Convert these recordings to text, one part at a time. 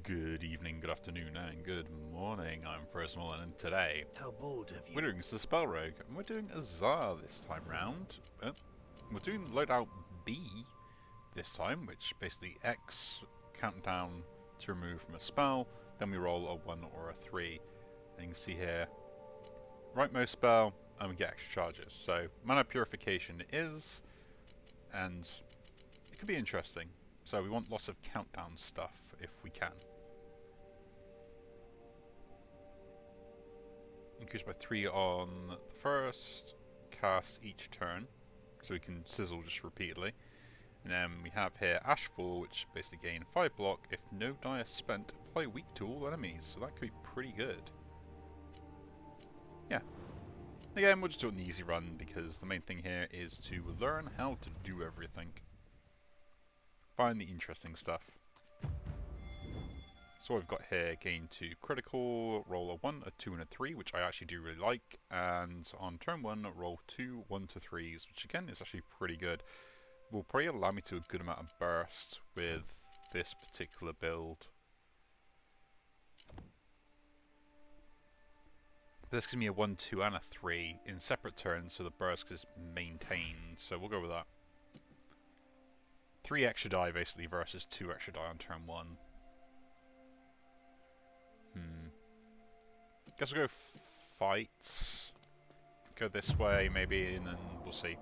Good evening, good afternoon, and good morning. I'm Firstmall, and today How bold of you. we're doing SpellRogue, and we're doing Azar this time round. We're doing loadout B this time, which basically X countdown to remove from a spell, then we roll a 1 or a 3. And you can see here, rightmost spell, and we get extra charges. So mana purification is, and it could be interesting. So we want lots of countdown stuff if we can. Increase by 3 on the first, cast each turn, so we can sizzle just repeatedly. And then we have here Ashfall, which basically gain 5 block. If no die is spent, apply weak to all enemies, so that could be pretty good. Yeah. Again, we'll just do it in the easy run, because the main thing here is to learn how to do everything. Find the interesting stuff. So what we've got here, gain 2 critical, roll a 1, a 2 and a 3, which I actually do really like, and on turn 1 roll 2 1 to 3s, which again is actually pretty good. Will probably allow me to a good amount of burst with this particular build. This gives me a 1, 2 and a 3 in separate turns, so the burst is maintained, so we'll go with that. 3 extra die basically versus 2 extra die on turn 1. Guess we'll go fight. Go this way maybe, and then we'll see.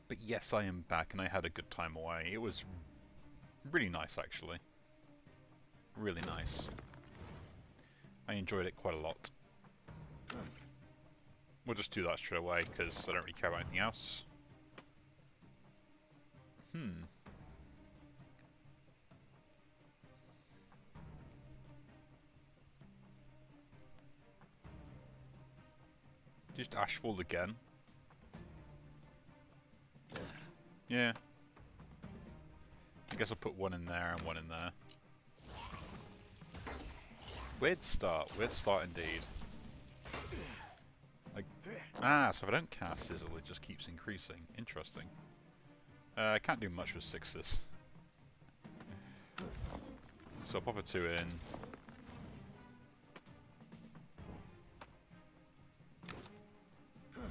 But yes, I am back, and I had a good time away. It was really nice, actually. Really nice. I enjoyed it quite a lot. We'll just do that straight away, because I don't really care about anything else. Just Ashfall again. Yeah. I guess I'll put 1 in there and 1 in there. Weird start indeed. So if I don't cast Sizzle, it just keeps increasing. Interesting. I can't do much with 6s. So I'll pop a 2 in.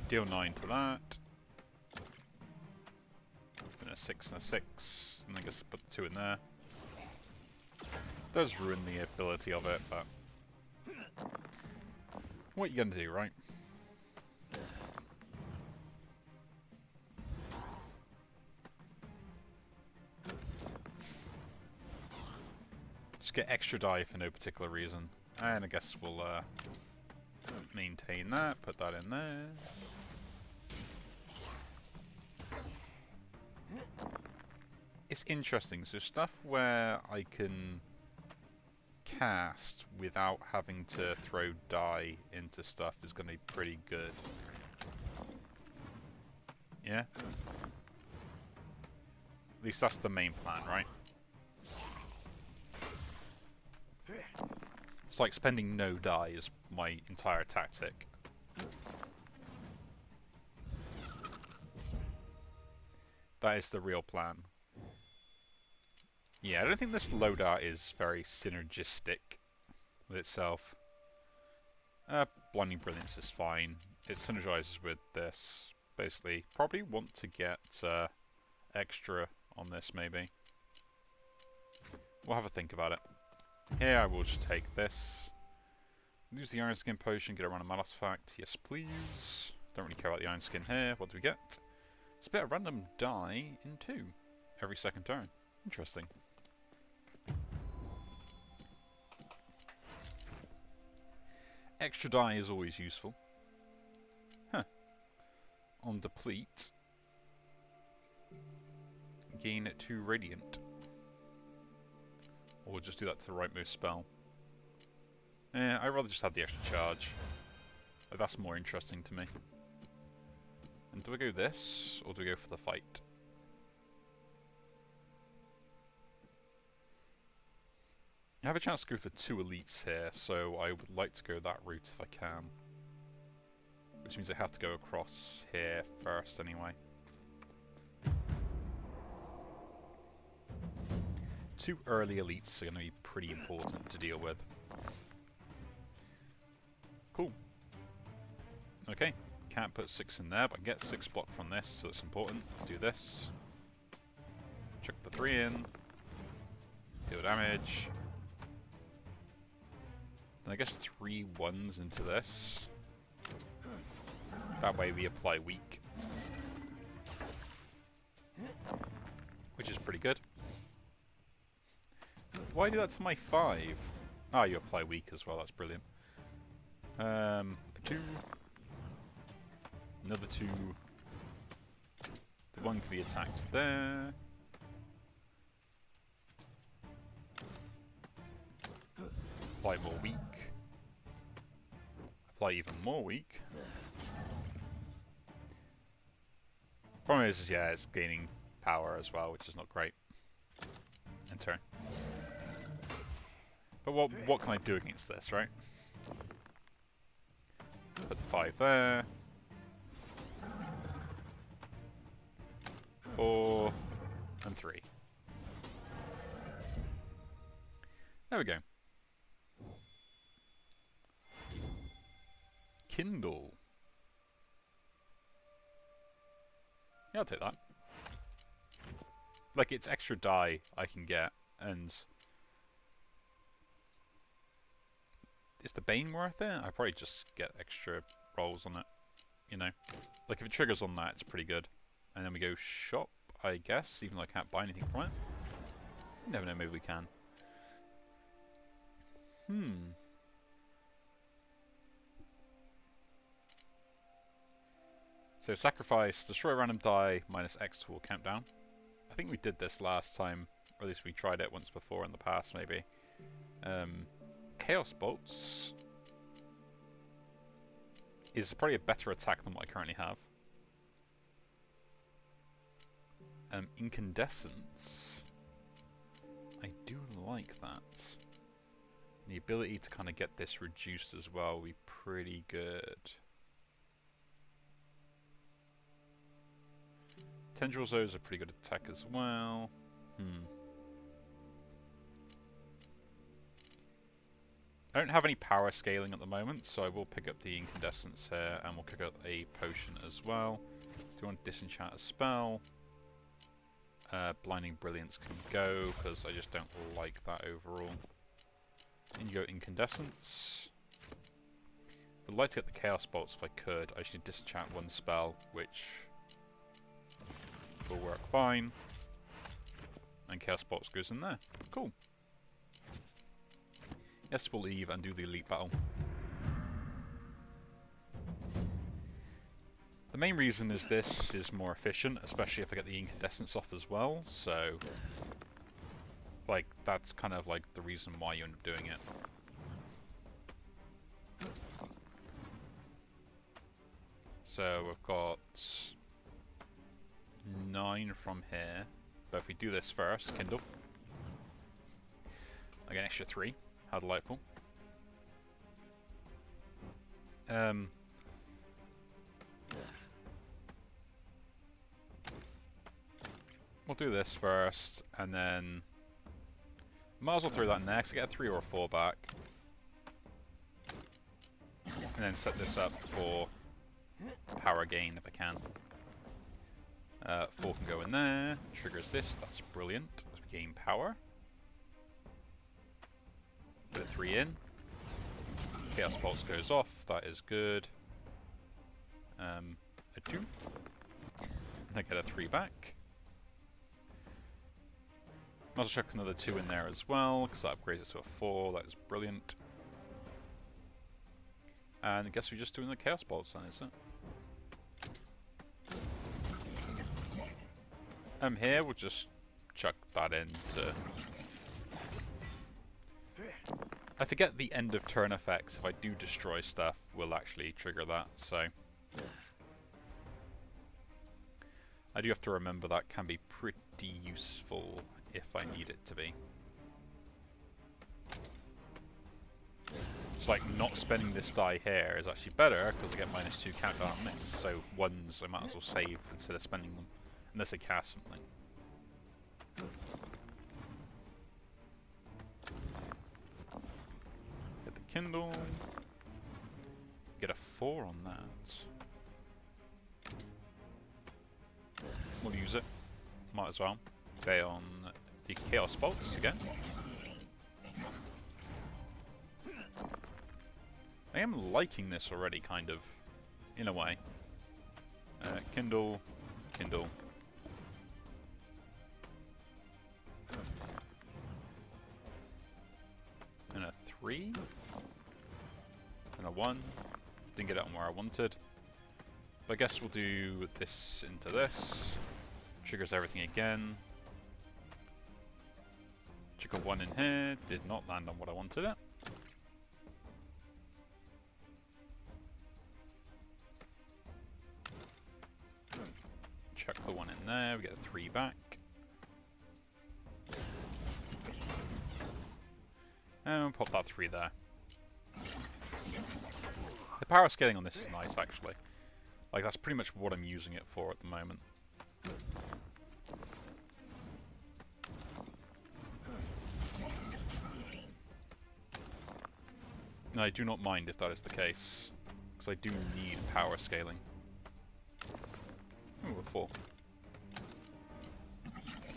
Deal 9 to that. Then a 6 and a 6. And I guess I'll put the 2 in there. Does ruin the ability of it, but what are you gonna do, right? Just get extra die for no particular reason. And I guess we'll maintain that, put that in there. It's interesting, so stuff where I can cast without having to throw die into stuff is going to be pretty good. Yeah? At least that's the main plan, right? It's like spending no die is my entire tactic. That is the real plan. Yeah, I don't think this loadout is very synergistic with itself. Blinding Brilliance is fine. It synergizes with this. Basically, probably want to get extra on this, maybe. We'll have a think about it. Here, I will just take this. Use the Iron Skin Potion, get a random artifact. Yes, please. Don't really care about the Iron Skin here. What do we get? It's a bit of random die in 2 every second turn. Interesting. Extra die is always useful. Huh. On deplete, gain 2 radiant. Or just do that to the rightmost spell. I'd rather just have the extra charge. That's more interesting to me. And do I go this, or do I go for the fight? I have a chance to go for 2 elites here, so I would like to go that route if I can. Which means I have to go across here first anyway. 2 early elites are going to be pretty important to deal with. Cool. Okay, can't put 6 in there, but I get 6 block from this, so it's important. Do this. Chuck the 3 in. Deal damage. Then I guess 3 1s into this. That way we apply weak. Which is pretty good. Why do that to my 5? Ah, you apply weak as well, that's brilliant. 2. Another 2. The 1 can be attacked there. Apply more weak. Apply even more weak. Problem is, yeah, it's gaining power as well, which is not great. And turn. But what can I do against this, right? Put the 5 there. 4 and 3. There we go. Kindle. Yeah, I'll take that. Like, it's extra die I can get, and is the Bane worth it? I probably just get extra rolls on it, you know. Like, if it triggers on that, it's pretty good. And then we go shop, I guess, even though I can't buy anything from it. You never know, maybe we can. So sacrifice, destroy a random die, minus X to all countdown. I think we did this last time, or at least we tried it once before in the past, maybe. Chaos Bolts is probably a better attack than what I currently have. Incandescence. I do like that. The ability to kind of get this reduced as well will be pretty good. Tendril Zoes are pretty good attack as well. I don't have any power scaling at the moment, so I will pick up the Incandescence here, and we'll pick up a potion as well. Do you want to disenchant a spell? Blinding Brilliance can go, because I just don't like that overall. And you go Incandescence. I'd like to get the Chaos Bolts if I could. I just need to disenchant 1 spell, which will work fine. And Chaos Bolts goes in there. Cool. Yes, we'll leave and do the elite battle. The main reason is this is more efficient, especially if I get the Incandescence off as well, so like that's kind of like the reason why you end up doing it. So we've got 9 from here, but if we do this first, Kindle, I get an extra 3. How delightful. We'll do this first, and then might as well throw that next. I get a 3 or a 4 back, and then set this up for power gain if I can. 4 can go in there. Triggers this. That's brilliant. As we gain power. Put a 3 in. Chaos Pulse goes off. That is good. A 2. And I get a 3 back. Might as well chuck another 2 in there as well, because that upgrades it to a 4. That is brilliant. And I guess we're just doing the Chaos Bolts then, is it? Here we'll just chuck that in to... I forget the end of turn effects. If I do destroy stuff, will actually trigger that, so... I do have to remember that can be pretty useful if I need it to be. It's like not spending this die here is actually better because I get -2 countdown on this, so 1s I might as well save instead of spending them, unless I cast something. Kindle. Get a 4 on that. We'll use it. Might as well. Stay on the Chaos Bolts again. I am liking this already, kind of. In a way. Kindle. Kindle. And a 3. And a 1. Didn't get it on where I wanted. But I guess we'll do this into this. Triggers everything again. Trigger 1 in here. Did not land on what I wanted it. Chuck the 1 in there. We get a 3 back. And we'll pop that 3 there. The power scaling on this is nice, actually. Like, that's pretty much what I'm using it for at the moment. And I do not mind if that is the case, because I do need power scaling. Ooh, a 4.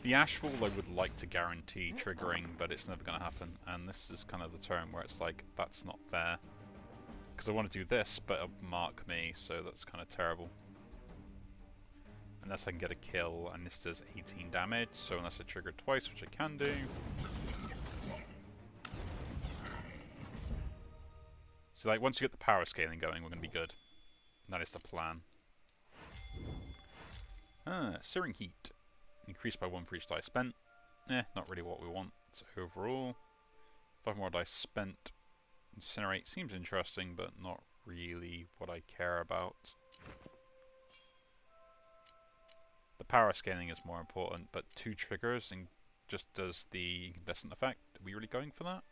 The Ashfall I would like to guarantee triggering, but it's never going to happen. And this is kind of the turn where it's like, that's not fair. Because I want to do this, but it'll mark me, so that's kind of terrible. Unless I can get a kill, and this does 18 damage, so unless I trigger it twice, which I can do. So like, once you get the power scaling going, we're going to be good. And that is the plan. Searing Heat. Increased by 1 for each dice spent. Not really what we want. So overall, 5 more dice spent. Incinerate seems interesting, but not really what I care about. The power scaling is more important, but 2 triggers and just does the incandescent effect. Are we really going for that?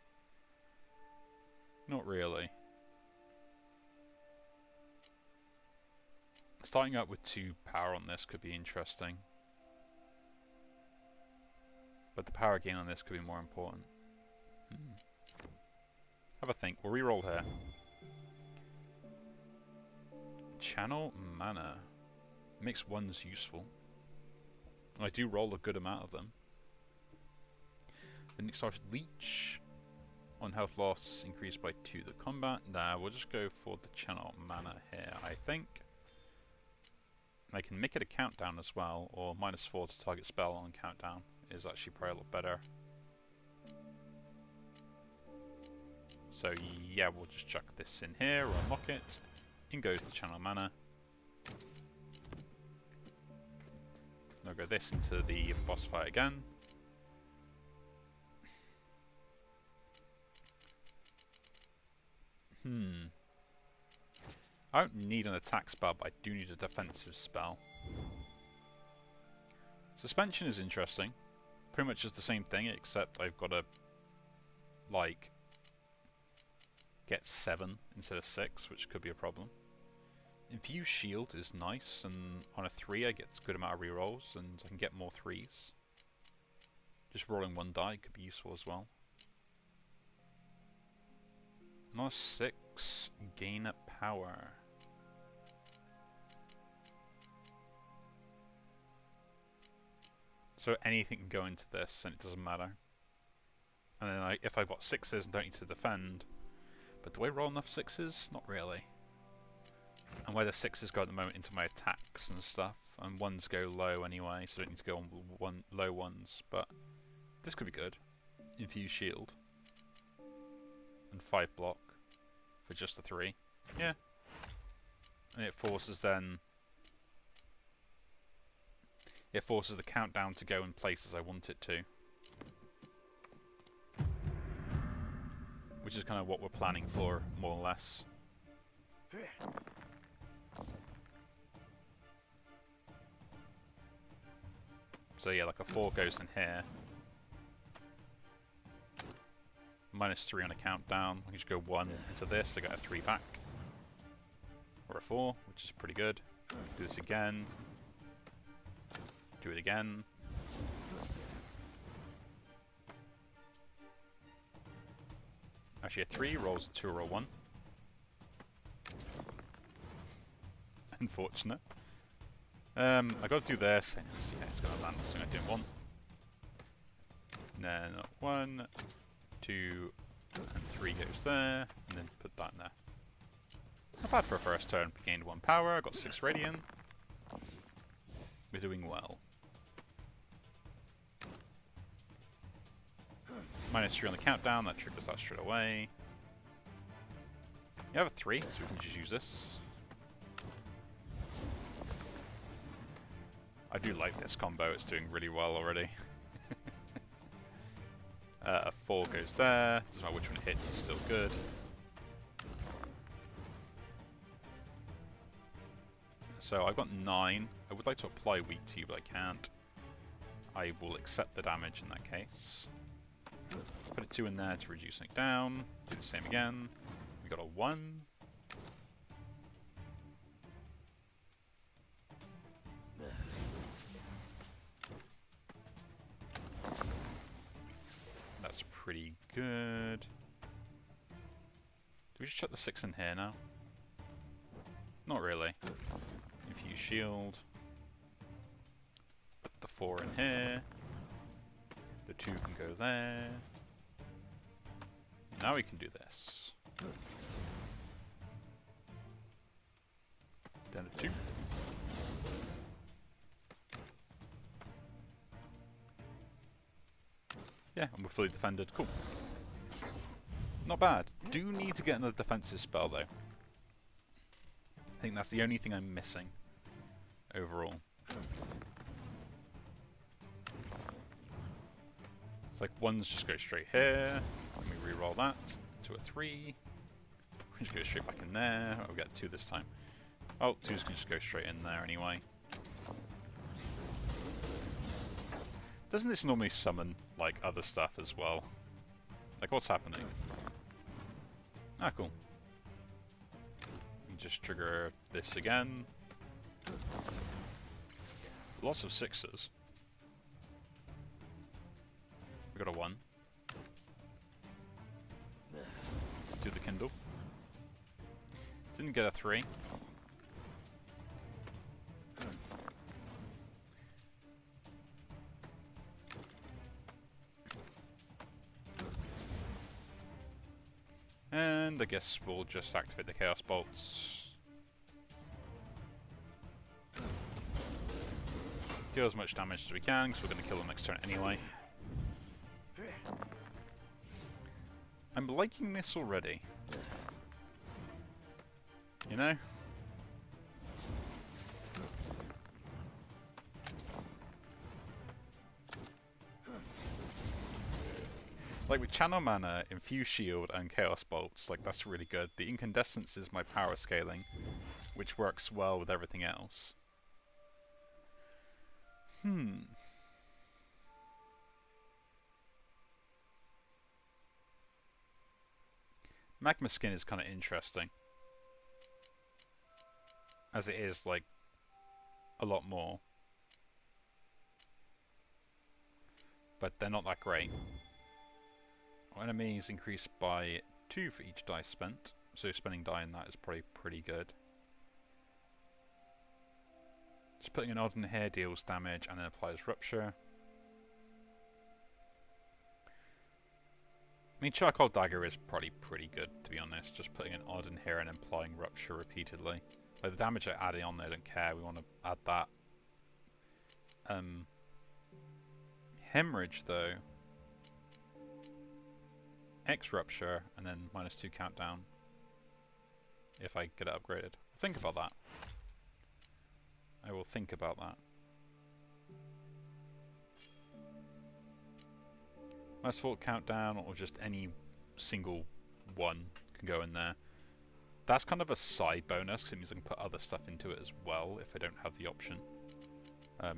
Not really. Starting out with 2 power on this could be interesting. But the power gain on this could be more important. Have a think. We'll reroll here. Channel mana. Makes 1s useful. I do roll a good amount of them. The next started Leech. On health loss, increased by 2 the combat. Nah, we'll just go for the channel mana here, I think. And I can make it a countdown as well, or -4 to target spell on countdown is actually probably a lot better. So yeah, we'll just chuck this in here, or unlock it. In goes the channel mana. I'll go this into the boss fight again. I don't need an attack spell, but I do need a defensive spell. Suspension is interesting. Pretty much just the same thing, except I've got to, like, get 7 instead of 6, which could be a problem. Infuse Shield is nice, and on a 3 I get a good amount of rerolls, and I can get more 3s. Just rolling 1 die could be useful as well. On a 6, gain power. So anything can go into this, and it doesn't matter. And then if I've got 6s and don't need to defend, but do I roll enough 6s? Not really. And where the 6s go at the moment into my attacks and stuff, and 1s go low anyway, so I don't need to go on low 1s, but this could be good. Infuse Shield. And 5 block for just the 3. Yeah. And it forces then... It forces the countdown to go in places I want it to. Which is kind of what we're planning for, more or less. So yeah, like a 4 goes in here. -3 on a countdown. I can just go 1 into this, I get a 3 back. Or a 4, which is pretty good. Do this again. Do it again. Actually, a 3 rolls a 2 or a 1. Unfortunate. I got to do this, and yeah, it's going to land something I didn't want. And then 1, 2, and 3 goes there, and then put that in there. Not bad for a first turn. We gained 1 power, got 6 radiant. We're doing well. -3 on the countdown, that triggers that straight away. You have a 3, so we can just use this. I do like this combo, it's doing really well already. A 4 goes there, doesn't matter which one hits, it's still good. So I've got 9. I would like to apply weak to you, but I can't. I will accept the damage in that case. Put a 2 in there to reduce it down. Do the same again. We got a 1. That's pretty good. Do we just chuck the 6 in here now? Not really. Infuse shield. Put the 4 in here. The 2 can go there. Now we can do this. Down to 2. Yeah, and we're fully defended. Cool. Not bad. Do need to get another defensive spell though. I think that's the only thing I'm missing overall. It's like 1's just go straight here. Let me re-roll that to a 3. We just go straight back in there. Oh, we get 2 this time. Oh, 2's can just go straight in there anyway. Doesn't this normally summon like other stuff as well? Like what's happening? Ah, cool. We just trigger this again. Lots of 6s. We got a 1. Do the Kindle. Didn't get a 3. And I guess we'll just activate the Chaos Bolts. Deal as much damage as we can, because we're going to kill them next turn anyway. I'm liking this already. You know? Like with Channel Mana, Infuse Shield, and Chaos Bolts, like that's really good. The Incandescence is my power scaling, which works well with everything else. Magma Skin is kind of interesting. As it is, like, a lot more. But they're not that great. Our enemies increased by 2 for each die spent, so spending die in that is probably pretty good. Just putting an odd in here deals damage and then applies Rupture. I mean, Charcoal Dagger is probably pretty good, to be honest. Just putting an odd in here and applying Rupture repeatedly. Like the damage I add on there, I don't care. We want to add that. Hemorrhage, though. X Rupture, and then -2 countdown. If I get it upgraded. Think about that. I will think about that. -4 countdown, or just any single one can go in there. That's kind of a side bonus, because it means I can put other stuff into it as well, if I don't have the option.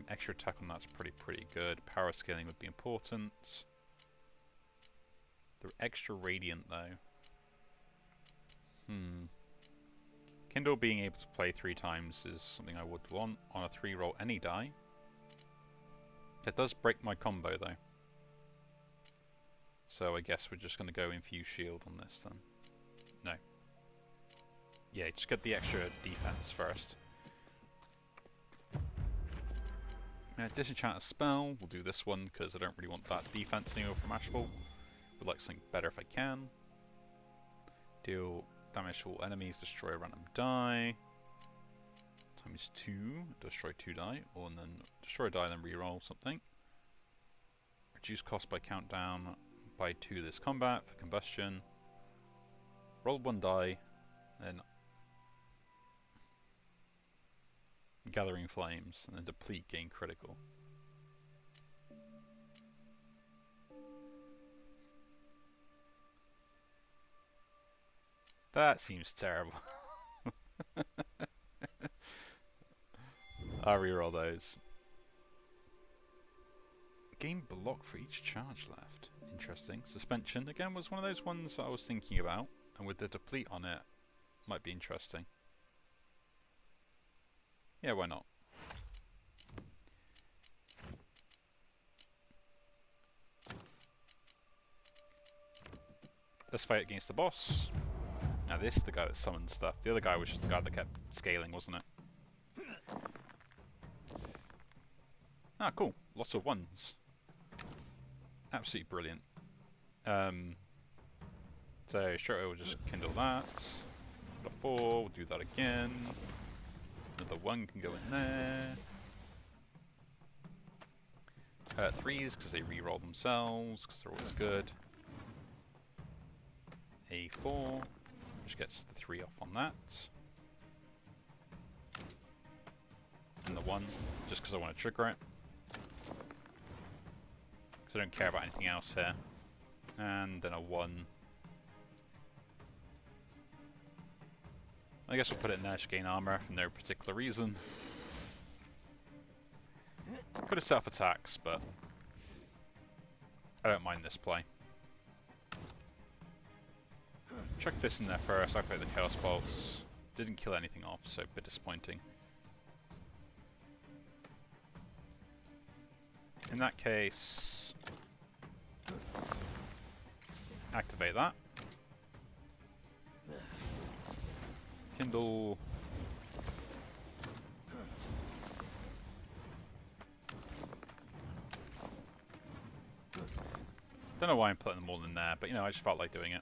Extra attack on that's pretty good. Power scaling would be important. The extra radiant, though. Kindle being able to play 3 times is something I would want on a 3 roll any die. It does break my combo, though. So I guess we're just going to go infuse shield on this then. No. Yeah, just get the extra defense first. Disenchant a spell. We'll do this one because I don't really want that defense anymore from Ashfall. Would like something better if I can. Deal damage to all enemies, destroy a random die. Times 2, destroy 2 die, or then destroy a die, then reroll something. Reduce cost by countdown by 2 this combat for combustion. Roll 1 die, then gathering flames, and then deplete, gain critical. That seems terrible. I'll reroll those. Gain block for each charge left. Interesting. Suspension, again, was one of those ones I was thinking about, and with the deplete on it, might be interesting. Yeah, why not? Let's fight against the boss. Now this is the guy that summoned stuff. The other guy was just the guy that kept scaling, wasn't it? Ah, cool. Lots of ones. Absolutely brilliant. So straight away we'll just kindle that. Got a 4, we'll do that again. Another 1 can go in there. 3s because they reroll themselves, because they're always good. A 4, which gets the 3 off on that. And the 1, just because I want to trigger it. Because I don't care about anything else here. And then a 1. I guess we'll put it in there to gain armor for no particular reason. Could have self attacks, but I don't mind this play. Chuck this in there first, activate the Chaos Bolts. Didn't kill anything off, so a bit disappointing. In that case, activate that. Kindle. Don't know why I'm putting them all in there, but you know, I just felt like doing it.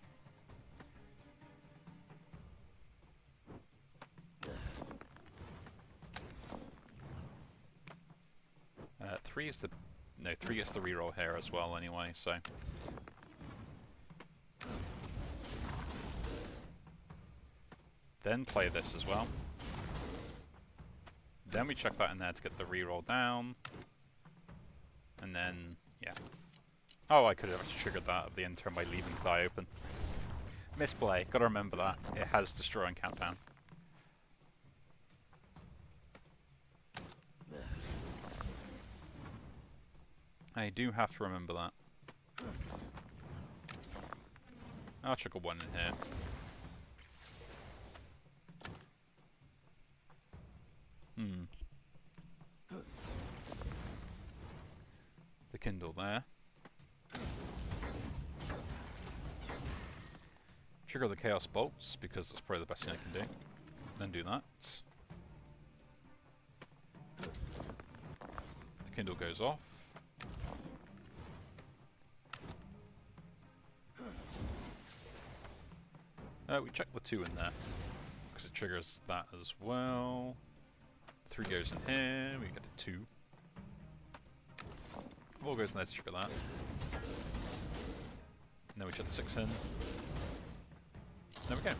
Three is the... No, 3 gets the reroll here as well anyway, so... Then play this as well. Then we chuck that in there to get the reroll down. And then, yeah. Oh, I could have actually triggered that at the end turn by leaving the die open. Misplay, gotta remember that. It has destroy and countdown. I do have to remember that. I'll chuck a 1 in here. The Kindle there. Trigger the Chaos Bolts, because that's probably the best thing I can do. Then do that. The Kindle goes off. We check the 2 in there, because it triggers that as well. 3 goes in here, we get a 2. 4 goes in there to trigger that. And then we chuck the 6 in. There we go.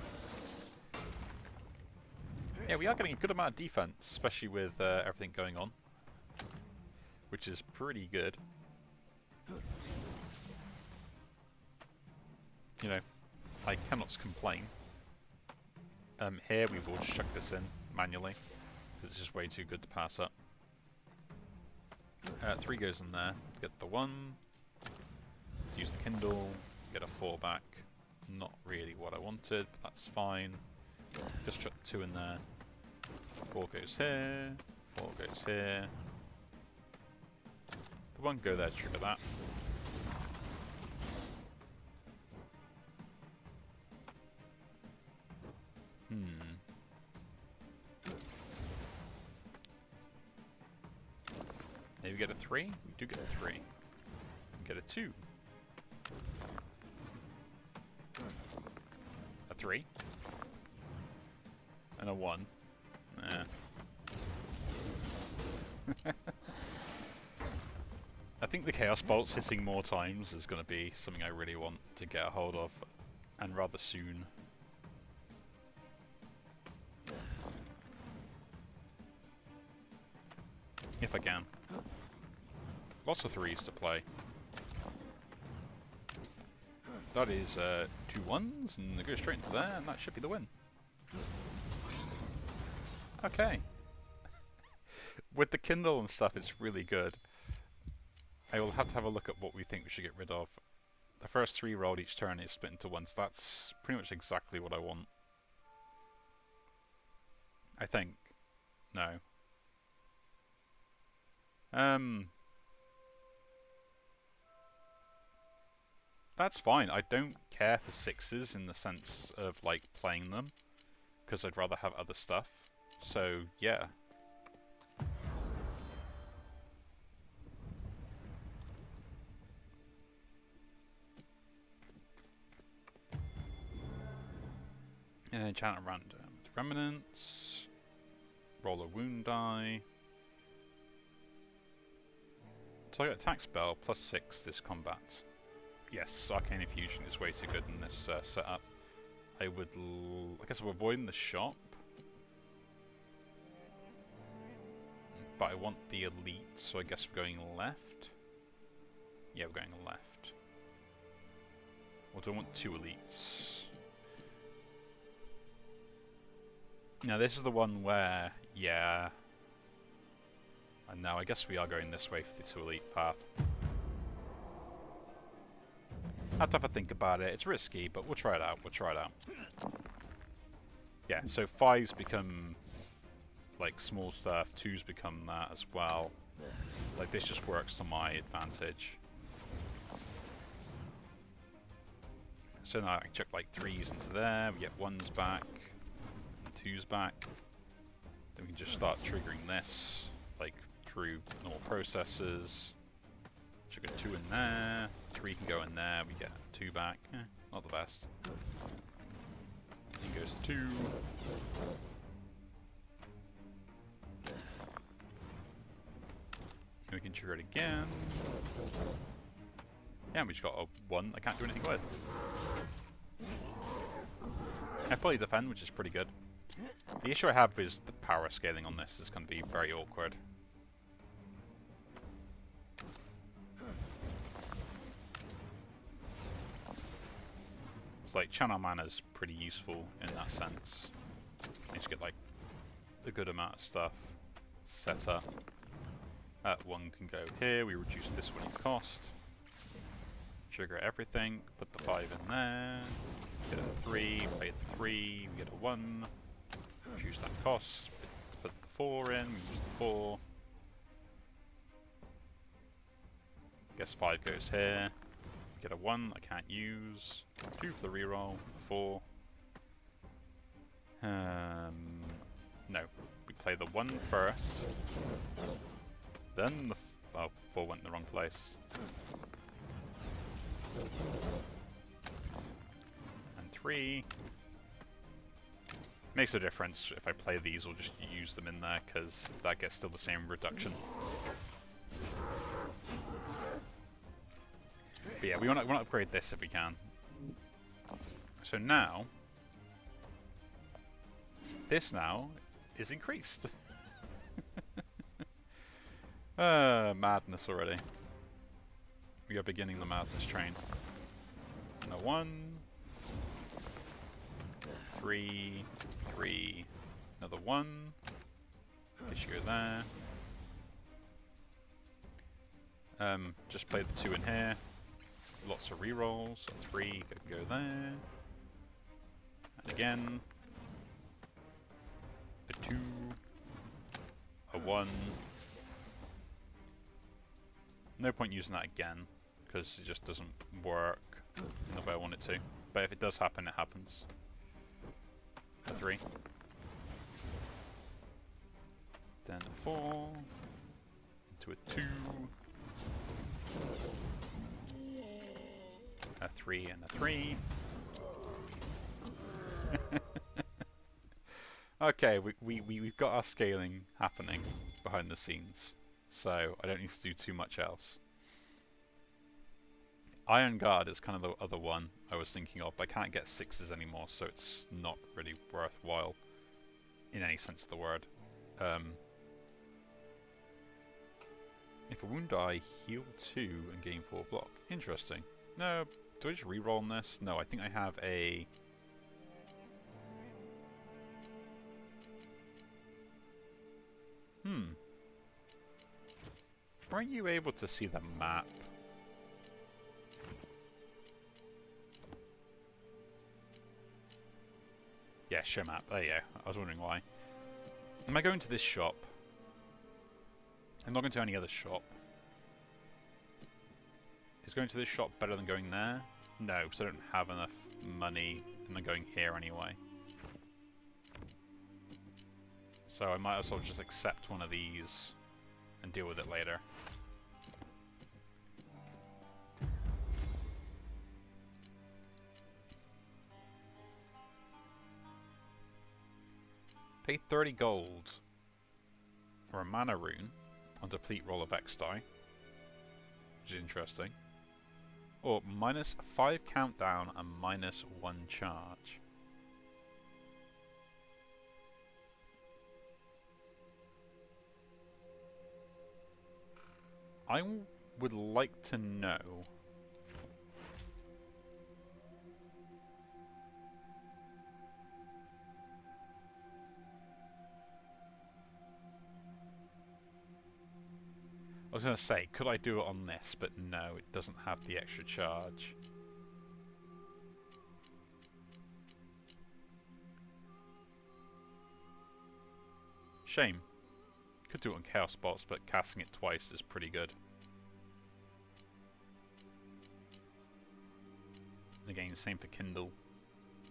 Yeah, we are getting a good amount of defense, especially with everything going on. Which is pretty good. You know, I cannot complain. Here we will just chuck this in manually, because it's just way too good to pass up. 3 goes in there, get the 1, use the Kindle, get a 4 back. Not really what I wanted, but that's fine. Just chuck the 2 in there. 4 goes here, 4 goes here. The 1 go there to trigger that. get a 3? We do get a 3. We get a 2. A 3. And a 1. I think the Chaos Bolts hitting more times is going to be something I really want to get a hold of, and rather soon. If I can. Lots of 3s to play. That is 2 1s, and they go straight into there, and that should be the win. Okay. With the Kindle and stuff, it's really good. I will have to have a look at what we think we should get rid of. The first 3 rolled each turn is split into 1, so that's pretty much exactly what I want. I think. No. That's fine. I don't care for 6s in the sense of, like, playing them, because I'd rather have other stuff. So, yeah. Enchant at random with Remnants. Roll a wound die. Target attack spell plus 6 this combat. Yes, Arcane Infusion is way too good in this setup. I would, I guess I'm avoiding the shop. But I want the elite, so I guess we're going left. Yeah, we're going left. Or do I want 2 elites? Now this is the one where, yeah. And now I guess we are going this way for the 2 elite path. I have to have a think about it. It's risky, but we'll try it out. We'll try it out. Yeah, so 5s become like small stuff. 2s become that as well. Like this just works to my advantage. So now I can chuck like 3s into there. We get 1s back. And 2s back. Then we can just start triggering this. Like through normal processes. Chuck a 2 in there. 3 can go in there. We get 2 back. Not the best. Then goes to 2. And we can trigger it again. Yeah, and we just got a 1 I can't do anything with. I fully defend, which is pretty good. The issue I have is the power scaling on this is going to be very awkward. It's like channel mana's pretty useful in that sense. You just get like a good amount of stuff set up. That 1 can go here, we reduce this winning cost. Trigger everything, put the 5 in there, get a 3, play the 3, we get a 1. Reduce that cost, put the 4 in, we use the 4. Guess 5 goes here. Get a 1 I can't use. 2 for the reroll. 4. No. We play the 1 first. Then the... oh, 4 went in the wrong place. And 3. Makes a difference if I play these or just use them in there, because that gets still the same reduction. But yeah, we want to upgrade this if we can. So now, this now is increased. Madness already. We are beginning the madness train. And a 1, 3, 3, another 1. Guess you go there. Just play the 2 in here. Lots of rerolls. 3 can go there. And again. A 2. A 1. No point using that again, because it just doesn't work in the way I want it to. But if it does happen, it happens. A 3. Then a 4. to a 2. A 3 and a 3. Okay, we've got our scaling happening behind the scenes, so I don't need to do too much else. Iron Guard is kind of the other one I was thinking of, but I can't get 6s anymore, so it's not really worthwhile in any sense of the word. If a wound die, heal 2 and gain 4 block. Interesting. No, do I just reroll on this? No, I think I have a... Weren't you able to see the map? Yeah, show map. There you go. I was wondering why. Am I going to this shop? I'm not going to any other shop. Is going to this shop better than going there? No, because I don't have enough money and I'm going here anyway. So I might as well just accept one of these and deal with it later. Pay 30 gold for a mana rune on deplete roll of X die, which is interesting. Or minus 5 countdown and minus 1 charge. I would like to know I was going to say, could I do it on this? But no, it doesn't have the extra charge. Shame. Could do it on Chaos Bolts, but casting it twice is pretty good. And again, same for Kindle.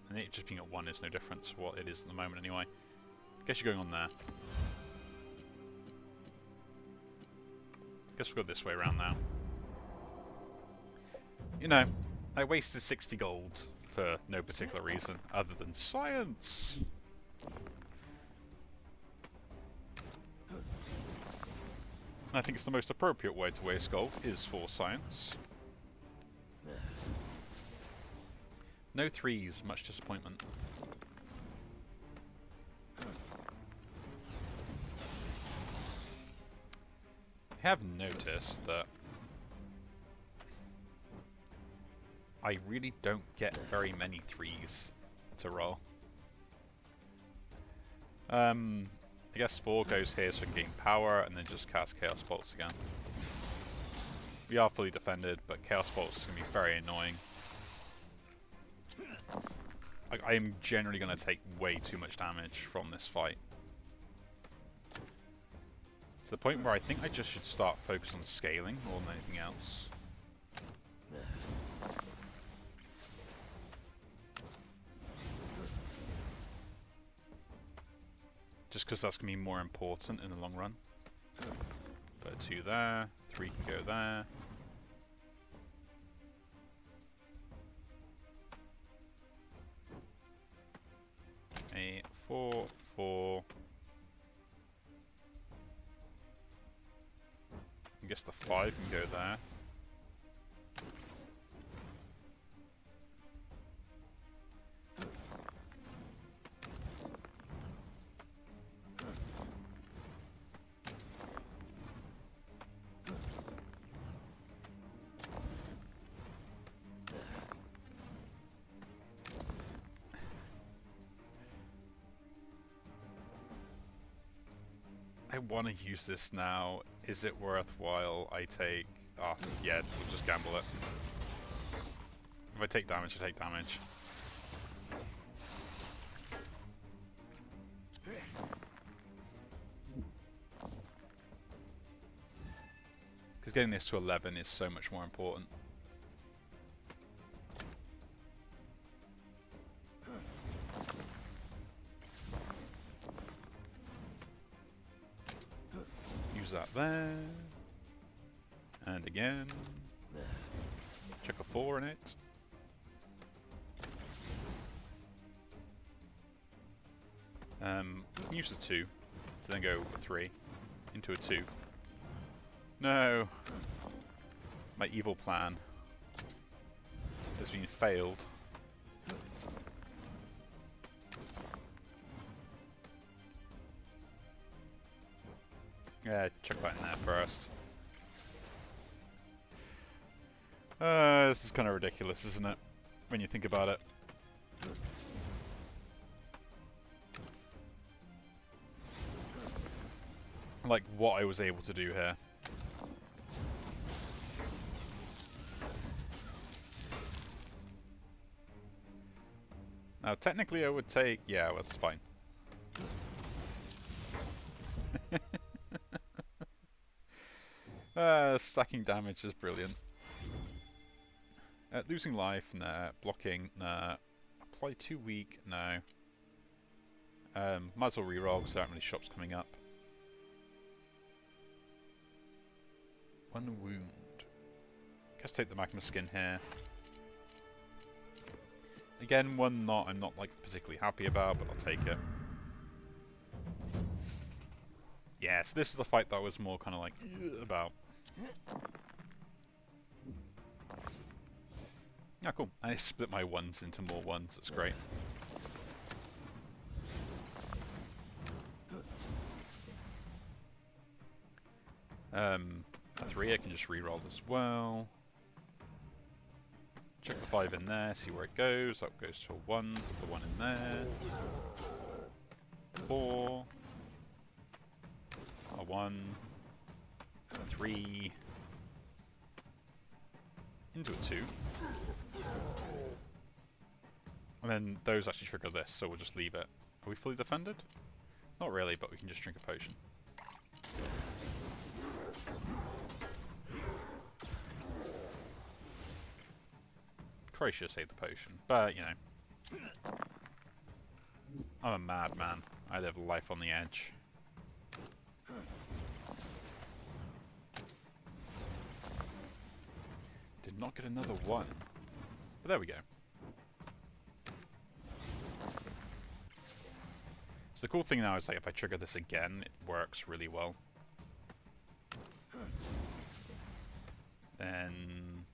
And it just being at 1 is no difference to what it is at the moment anyway. I guess you're going on there. Guess we'll go this way around now. You know, I wasted 60 gold for no particular reason other than science. I think it's the most appropriate way to waste gold is for science. No 3s, much disappointment. I have noticed that I really don't get very many 3s to roll. I guess 4 goes here so I can gain power and then just cast Chaos Bolts again. We are fully defended, but Chaos Bolts is going to be very annoying. I am generally going to take way too much damage from this fight. To the point where I think I just should start focusing on scaling more than anything else. Just because that's going to be more important in the long run. Put 2 there, 3 can go there. A 4, 4. I guess the 5 can go there. I want to use this now. Is it worthwhile? I take... Oh, yeah, we'll just gamble it. If I take damage, I take damage. Because getting this to 11 is so much more important. Use that there. And again. Check a 4 in it. Use the 2 to then go a 3 into a 2. No! My evil plan has been failed. Yeah, check that in there first. This is kind of ridiculous, isn't it? When you think about it. Like, what I was able to do here. Now, technically I would take... Yeah, well, that's fine. Stacking damage is brilliant. Losing life, nah. Blocking, nah. Apply 2 weak, no. Might as well reroll because there aren't many shops coming up. 1 wound. Guess take the magma skin here. Again, one I'm not like particularly happy about, but I'll take it. Yeah, so this is the fight that I was more kind of like about. Yeah, cool. I split my 1s into more 1s. That's great. A 3 I can just reroll as well. Check the 5 in there, see where it goes. That goes to a 1. Put the 1 in there. 4. A 1. A 3. Into a 2. And then those actually trigger this, so we'll just leave it. Are we fully defended? Not really, but we can just drink a potion. Probably should have saved the potion, but, you know. I'm a madman. I live life on the edge. Did not get another 1. But there we go. So the cool thing now is like if I trigger this again, it works really well. Then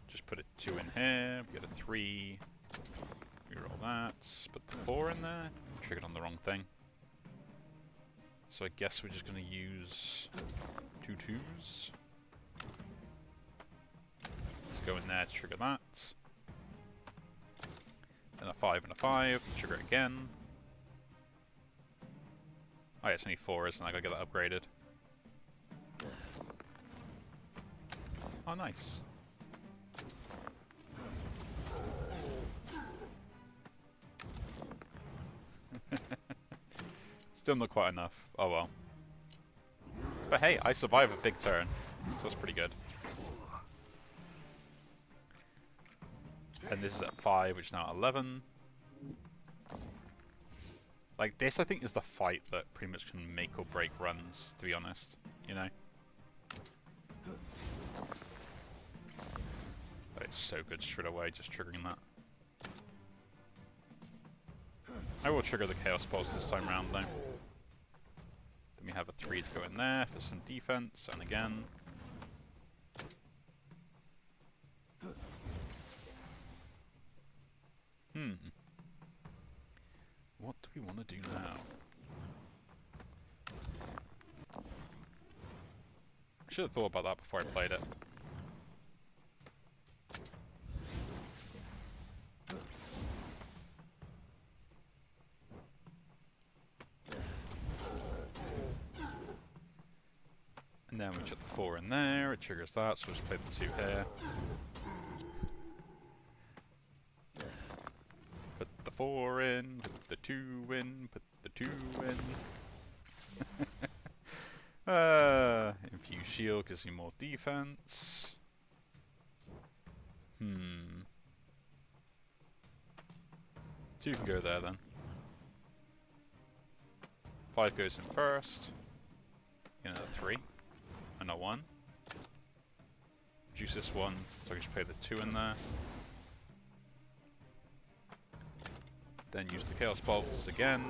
just put a 2 in here, we get a 3. Reroll that. Put the 4 in there. Triggered on the wrong thing. So I guess we're just going to use 2 2s. Let's go in there to trigger that. Then a 5 and a 5. Trigger it again. Oh yeah, it's only 4, isn't it? I gotta get that upgraded. Oh, nice. Still not quite enough. Oh well. But hey, I survive a big turn. So that's pretty good. And this is at 5, which is now at 11. Like, this, I think, is the fight that pretty much can make or break runs, to be honest. You know? But it's so good straight away, just triggering that. I will trigger the Chaos Pulse this time round, though. Then we have a 3 to go in there for some defense, and again. What do we want to do now? I should have thought about that before I played it. And then we put the 4 in there, it triggers that, so we'll just play the 2 here. Put the 4 in, put the 2 in, put the 2 in. Infuse shield gives me more defense. 2 can go there then. 5 goes in first. Get another 3. And a 1. reduce this one, so I can just play the 2 in there. Then use the Chaos Bolts again.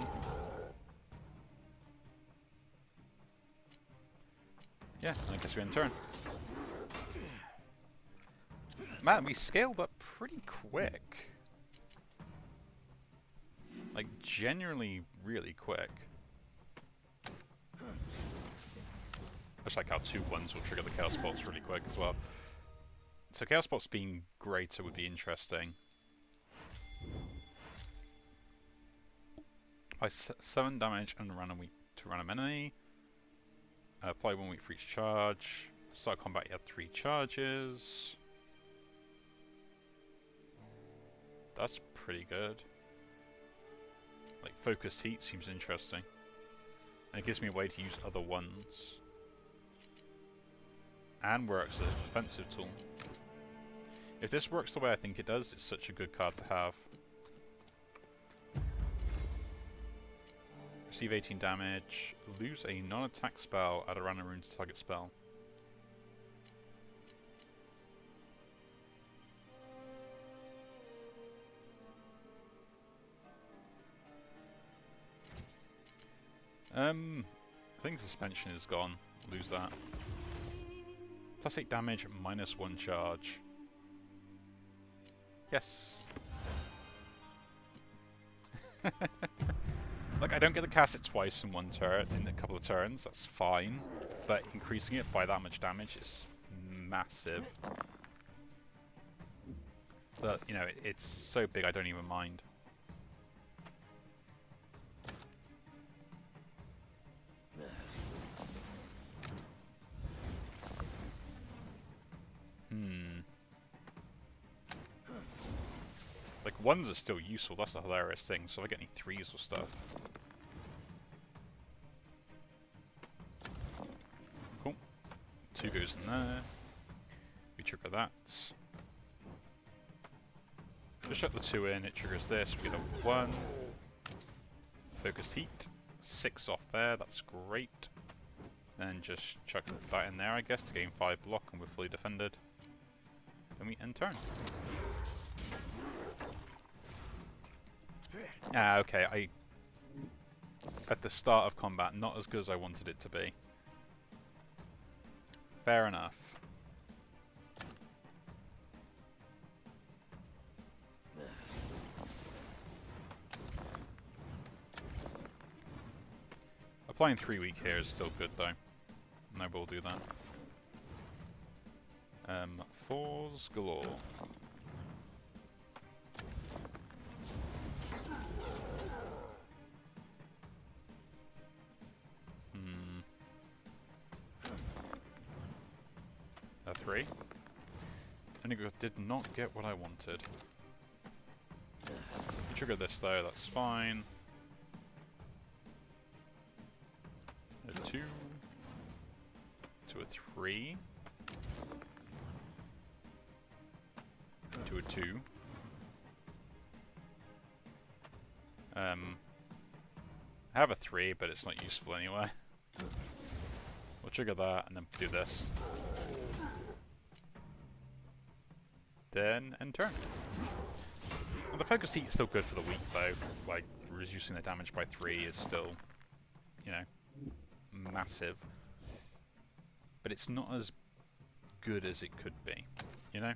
Yeah, I guess we end turn. Man, we scaled up pretty quick. Like, genuinely really quick. I just like how 2 1s will trigger the Chaos Bolts really quick as well. So Chaos Bolts being greater would be interesting. I 7 damage and run a week to random enemy. Apply 1 week for each charge. Start combat, you have 3 charges. That's pretty good. Like, focused heat seems interesting. And it gives me a way to use other ones. And works as a defensive tool. If this works the way I think it does, it's such a good card to have. Receive 18 damage. Lose a non-attack spell, add a random rune to target spell. I think suspension is gone. Lose that. Plus 8 damage, minus 1 charge. Yes. Like, I don't get to cast it twice in one turn, in a couple of turns, that's fine. But increasing it by that much damage is massive. But, you know, it's so big I don't even mind. Like, 1s are still useful, that's the hilarious thing, so if I get any 3s or stuff. Cool. 2 goes in there. We trigger that. Just shut the 2 in, it triggers this, we get a 1. Focused heat. 6 off there, that's great. Then just chuck that in there, I guess, to gain 5 block and we're fully defended. Then we end turn. Ah, okay, at the start of combat, not as good as I wanted it to be. Fair enough. Applying 3 week here is still good though. And I will do that. 4s galore. A 3. Inigo did not get what I wanted. You trigger this though, that's fine. A 2 to a 3 to a 2. I have a 3, but it's not useful anyway. We'll trigger that and then do this. Then end turn. Well, the focus heat is still good for the week though. Like, reducing the damage by 3 is still, you know, massive. But it's not as good as it could be, you know?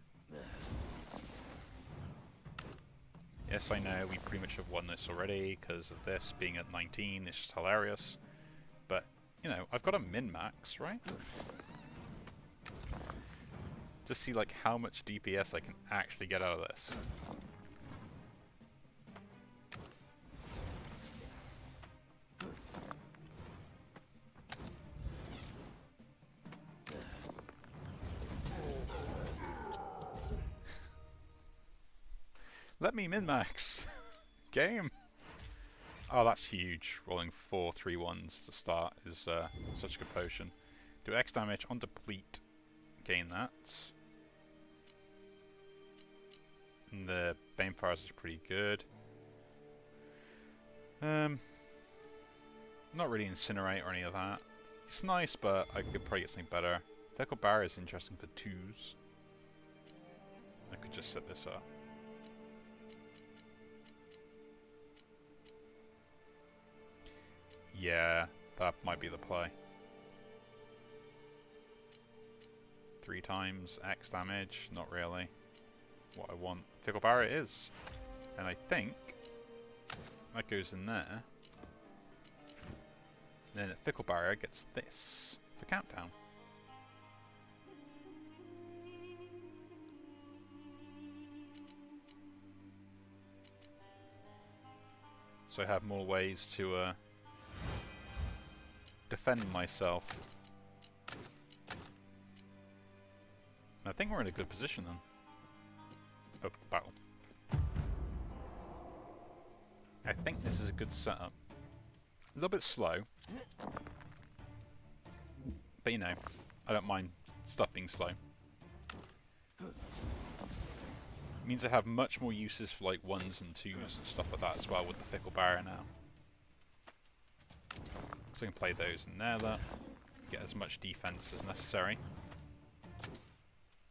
Yes, I know, we pretty much have won this already because of this being at 19, it's just hilarious. But, you know, I've got a min-max, right? Just see, like, how much DPS I can actually get out of this. Let me min-max. Game. Oh, that's huge. Rolling 4 3-1s to start is such a good potion. Do X damage on deplete. Gain that. And the Banefires is pretty good. Not really Incinerate or any of that. It's nice, but I could probably get something better. Fecal Barrier is interesting for 2s. I could just set this up. Yeah, that might be the play. 3 times X damage, not really what I want. Fickle Barrier is. And I think that goes in there. Then Fickle Barrier gets this for countdown. So I have more ways to defend myself. I think we're in a good position then. Oh, battle. I think this is a good setup. A little bit slow. But you know, I don't mind stuff being slow. It means I have much more uses for like 1s and 2s and stuff like that as well with the Fickle Barrier now. So I can play those in there, get as much defense as necessary.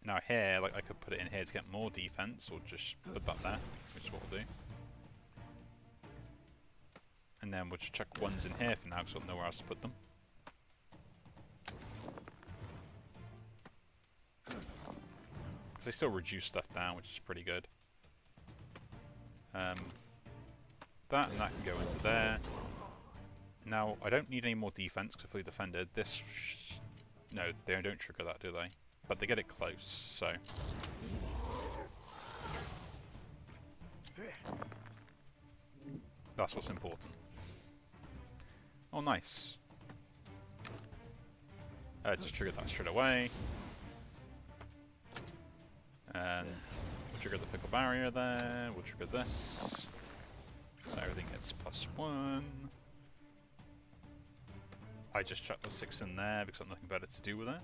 Now here, like I could put it in here to get more defense, or just put that there, which is what we'll do. And then we'll just chuck 1s in here for now, because we'll have nowhere else to put them. Because they still reduce stuff down, which is pretty good. That and that can go into there. Now, I don't need any more defense because I'm fully defended. This... no, they don't trigger that, do they? But they get it close, so... that's what's important. Oh, nice. Just triggered that straight away. And we'll trigger the Fickle Barrier there. We'll trigger this. So everything gets +1. I just chuck the 6 in there because I've nothing better to do with it.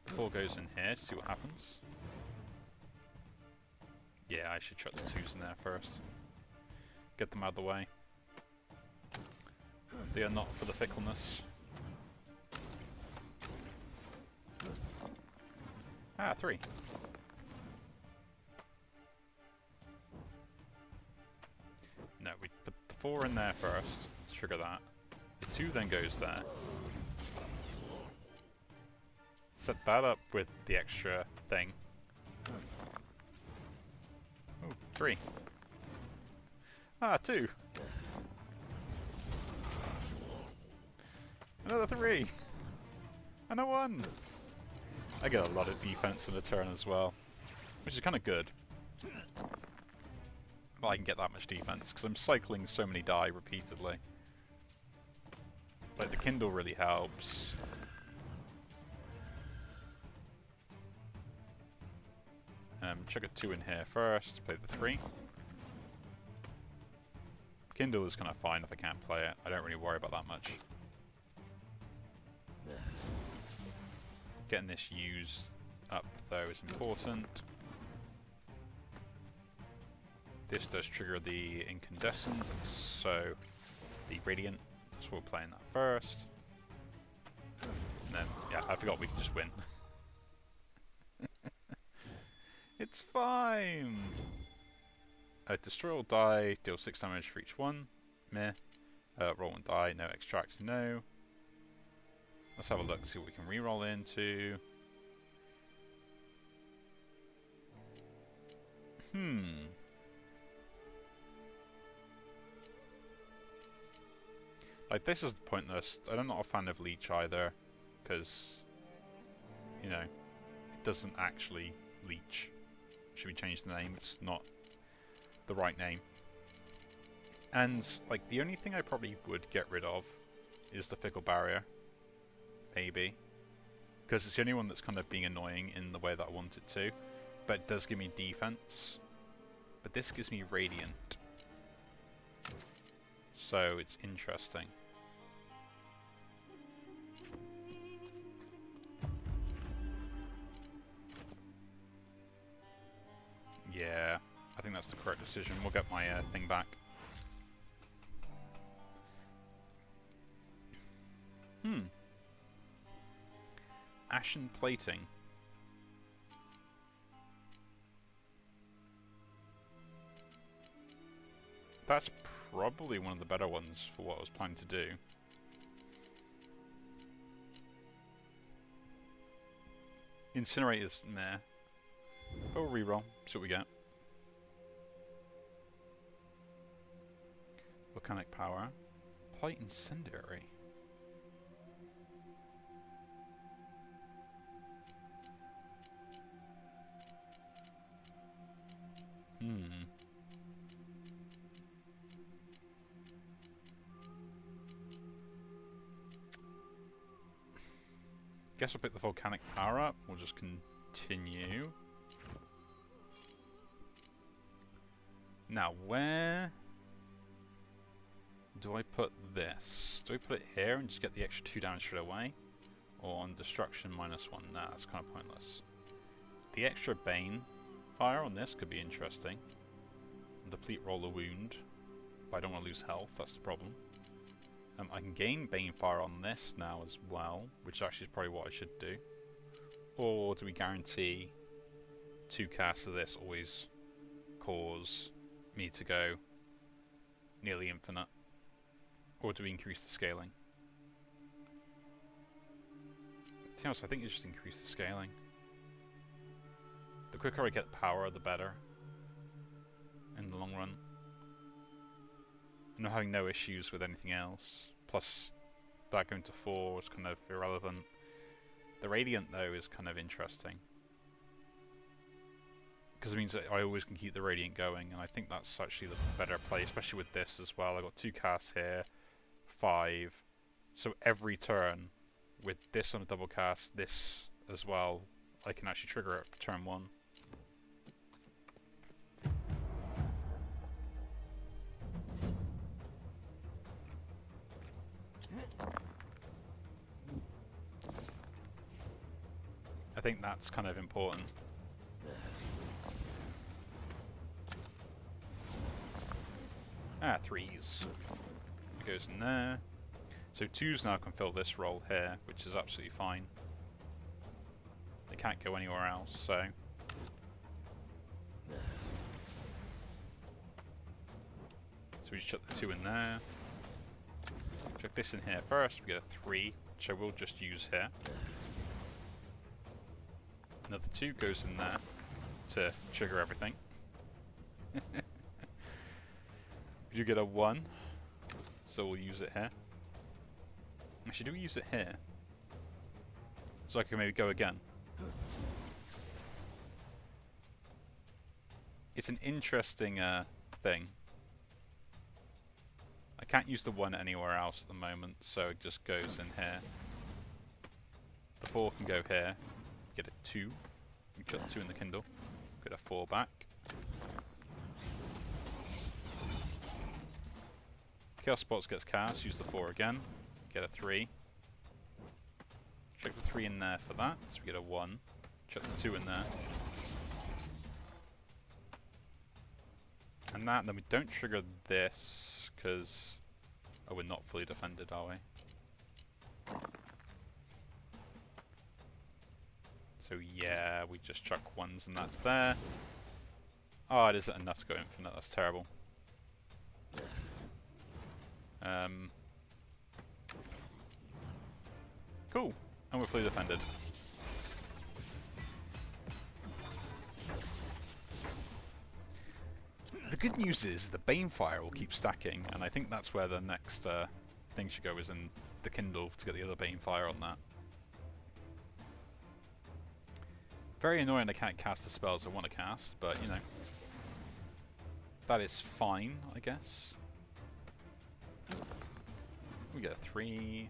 4 goes in here to see what happens. Yeah, I should chuck the 2s in there first. Get them out of the way. They are not for the fickleness. Ah, 3. No, we put the 4 in there first to trigger that. The 2 then goes there. Set that up with the extra thing. Oh, 3. Ah, 2. Another 3. And a 1. I get a lot of defense in a turn as well, which is kind of good. But I can get that much defense because I'm cycling so many die repeatedly. Like the Kindle really helps. Chuck a 2 in here first, play the 3. Kindle is kind of fine if I can't play it. I don't really worry about that much. Getting this used up though is important. This does trigger the incandescent, so the radiant. So we're playing that first. And then, yeah, I forgot we can just win. It's fine! Destroy all die, deal 6 damage for each one. Meh. Roll 1 die, no extract, no. Let's have a look, see what we can reroll into. Like, this is pointless. I'm not a fan of Leech either, because, you know, it doesn't actually leech. Should we change the name? It's not the right name. And, like, the only thing I probably would get rid of is the Fickle Barrier. Maybe. Because it's the only one that's kind of being annoying in the way that I want it to. But it does give me defense. But this gives me Radiant. So it's interesting. Yeah, I think that's the correct decision. We'll get my thing back. Ashen Plating. That's probably one of the better ones for what I was planning to do. Incinerators, meh. But we'll reroll, see what we get. Volcanic power. Polite incendiary. Guess I'll pick the volcanic power up. We'll just continue. Now, where do I put this? Do I put it here and just get the extra 2 damage straight away? Or on destruction -1? Nah, that's kind of pointless. The extra Bane fire on this could be interesting. Deplete roll a wound, but I don't want to lose health, that's the problem. I can gain Bane fire on this now as well, which actually is probably what I should do. Or do we guarantee 2 casts of this always cause me to go nearly infinite? Or do we increase the scaling? To be honest, I think you just increase the scaling. The quicker I get power, the better. In the long run. And I'm having no issues with anything else. Plus, that going to 4 is kind of irrelevant. The Radiant, though, is kind of interesting. Because it means that I always can keep the Radiant going, and I think that's actually the better play, especially with this as well. I've got 2 casts here, 5. So every turn, with this on a double cast, this as well, I can actually trigger it for turn 1. I think that's kind of important. Ah, 3s. It goes in there. So 2s now can fill this role here, which is absolutely fine. They can't go anywhere else, so... So we just chuck the 2 in there. Chuck this in here first, we get a 3, which I will just use here. Another 2 goes in there to trigger everything. You get a 1, so we'll use it here. Actually, do we use it here? So I can maybe go again. It's an interesting thing. I can't use the 1 anywhere else at the moment, so it just goes in here. The 4 can go here. Get a 2. We cut the 2 in the Kindle. Get a 4 back. Chaos Spots gets cast. Use the 4 again. Get a 3. Check the 3 in there for that. So we get a 1. Chuck the 2 in there. And that, then we don't trigger this, because... Oh, we're not fully defended, are we? So yeah, we just chuck 1s and that's there. Oh, it isn't enough to go infinite, that's terrible. Cool, and we're fully defended. The good news is the Banefire will keep stacking, and I think that's where the next thing should go, is in the Kindle to get the other Banefire on that. Very annoying I can't cast the spells I want to cast, but you know. That is fine, I guess. We get a 3.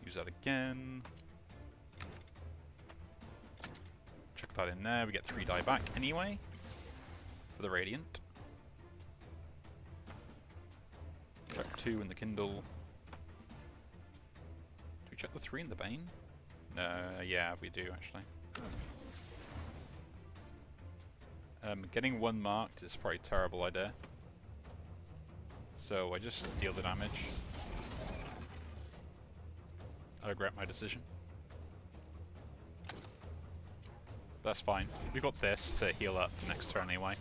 Use that again. Chuck that in there, we get 3 die back anyway. For the Radiant. Chuck 2 in the Kindle. Do we chuck the 3 in the Bane? No, yeah, we do actually. Getting 1 marked is probably a terrible idea. So I just deal the damage. I regret my decision. That's fine. We've got this to heal up the next turn anyway.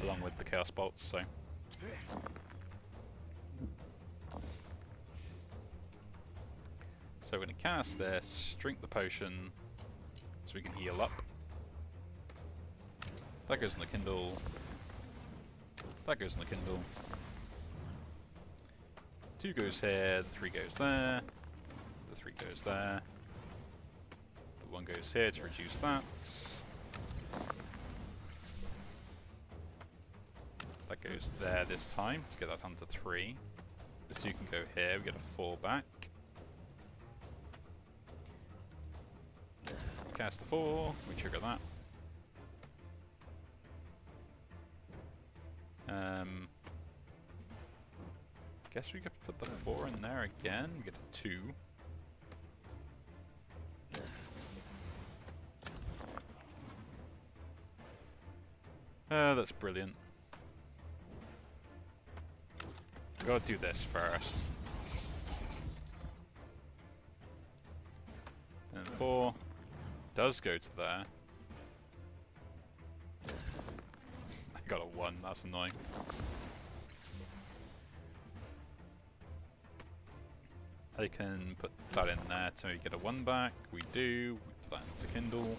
along with the Chaos Bolts, so... So we're going to cast this, drink the potion, so we can heal up. That goes in the Kindle. That goes in the Kindle. 2 goes here, the 3 goes there, the 3 goes there, the 1 goes here to reduce that. That goes there this time, let's get that down to 3. The 2 can go here, we get a 4 back. Cast the 4, we trigger that. Guess we could put the 4 in there again, we get a 2. That's brilliant. We gotta do this first. Then 4 does go to there. I got a 1, that's annoying. I can put that in there to get a 1 back. We do. We put that into Kindle.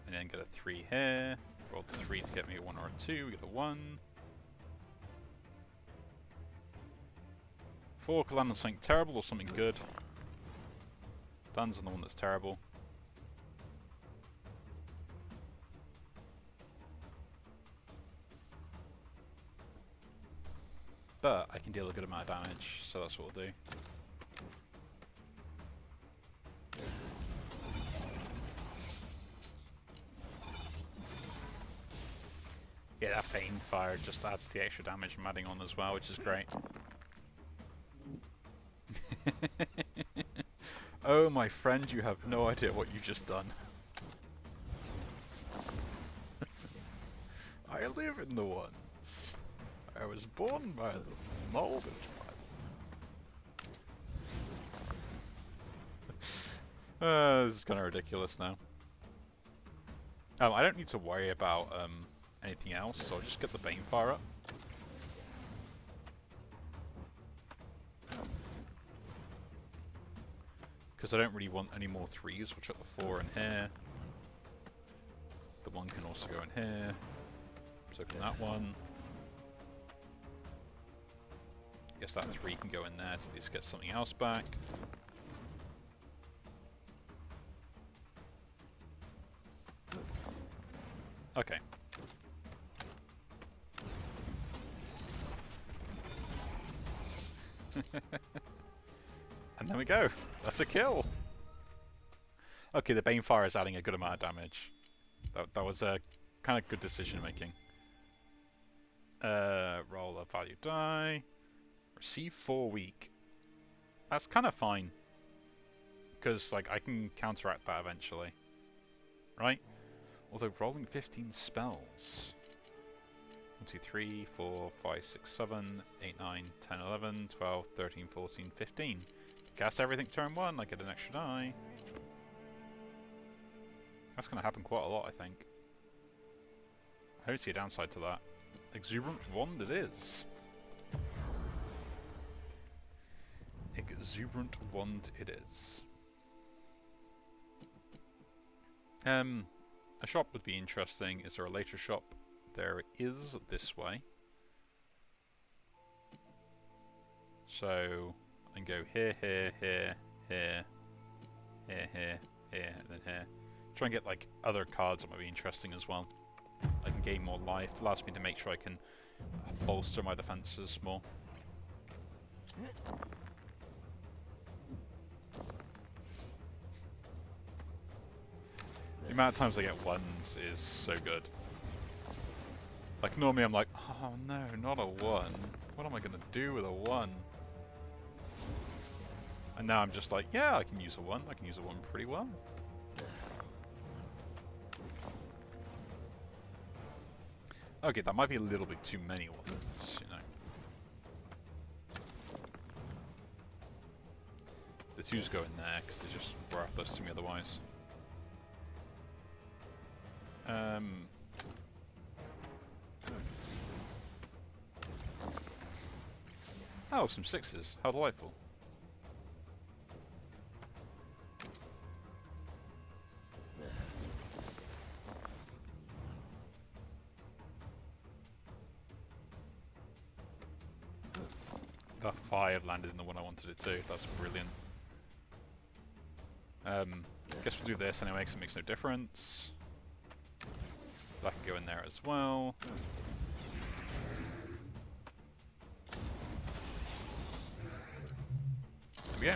And then get a 3 here. Roll the 3 to get me a 1 or a 2. We get a 1. 4 could land on something terrible or something good. Lands on the one that's terrible. But I can deal a good amount of damage, so that's what we'll do. Yeah, that Bane Fire just adds the extra damage I'm adding on as well, which is great. Oh, my friend, you have no idea what you've just done. I live in the ones. I was born by them, molded by them. This is kind of ridiculous now. I don't need to worry about anything else, so I'll just get the Banefire up. Because I don't really want any more 3s, we'll chuck the 4 in here. The 1 can also go in here. So can that one. Guess that 3 can go in there to at least get something else back. Okay. And there we go. That's a kill. Okay, the Banefire is adding a good amount of damage. That was a kind of good decision making. Roll a value die. Receive 4 weak. That's kind of fine. Because, like, I can counteract that eventually. Right? Although rolling 15 spells. 1, 2, 3, 4, 5, 6, 7, 8, 9, 10, 11, 12, 13, 14, 15. Cast everything turn 1, I get an extra die. That's going to happen quite a lot, I think. I don't see a downside to that. Exuberant Wand it is. Exuberant Wand it is. A shop would be interesting. Is there a later shop? There is this way. So I can go here, here, here, here, here, here, here, and then here. Try and get like other cards that might be interesting as well. I can gain more life. Allows me to make sure I can bolster my defenses more. The amount of times I get 1s is so good. Like normally I'm like, oh no, not a 1. What am I going to do with a 1? And now I'm just like, yeah, I can use a 1. I can use a 1 pretty well. Okay, that might be a little bit too many 1s, you know. The 2s go in there because they're just worthless to me otherwise. Oh, some 6s. How delightful. That 5 landed in the one I wanted it to. That's brilliant. Guess we'll do this anyway, because it makes no difference. That can go in there as well. There we go.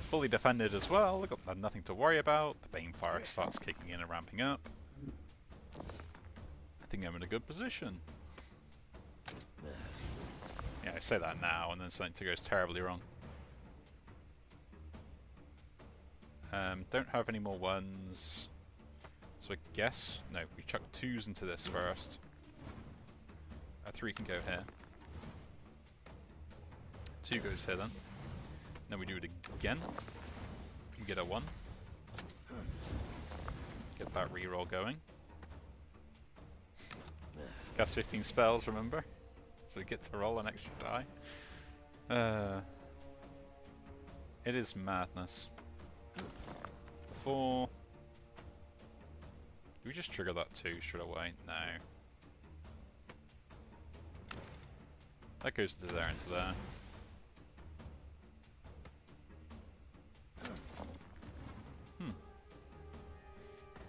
Fully defended as well. I've got nothing to worry about. The Banefire starts kicking in and ramping up. I think I'm in a good position. Yeah, I say that now, and then something goes terribly wrong. Don't have any more 1s. So I guess... No, we chuck 2s into this first. A 3 can go here. 2 goes here then. Then we do it again. You get a 1. Get that reroll going. Cast 15 spells, remember? So we get to roll an extra die. It is madness. 4. Do we just trigger that 2 straight away? No. That goes to there, into there.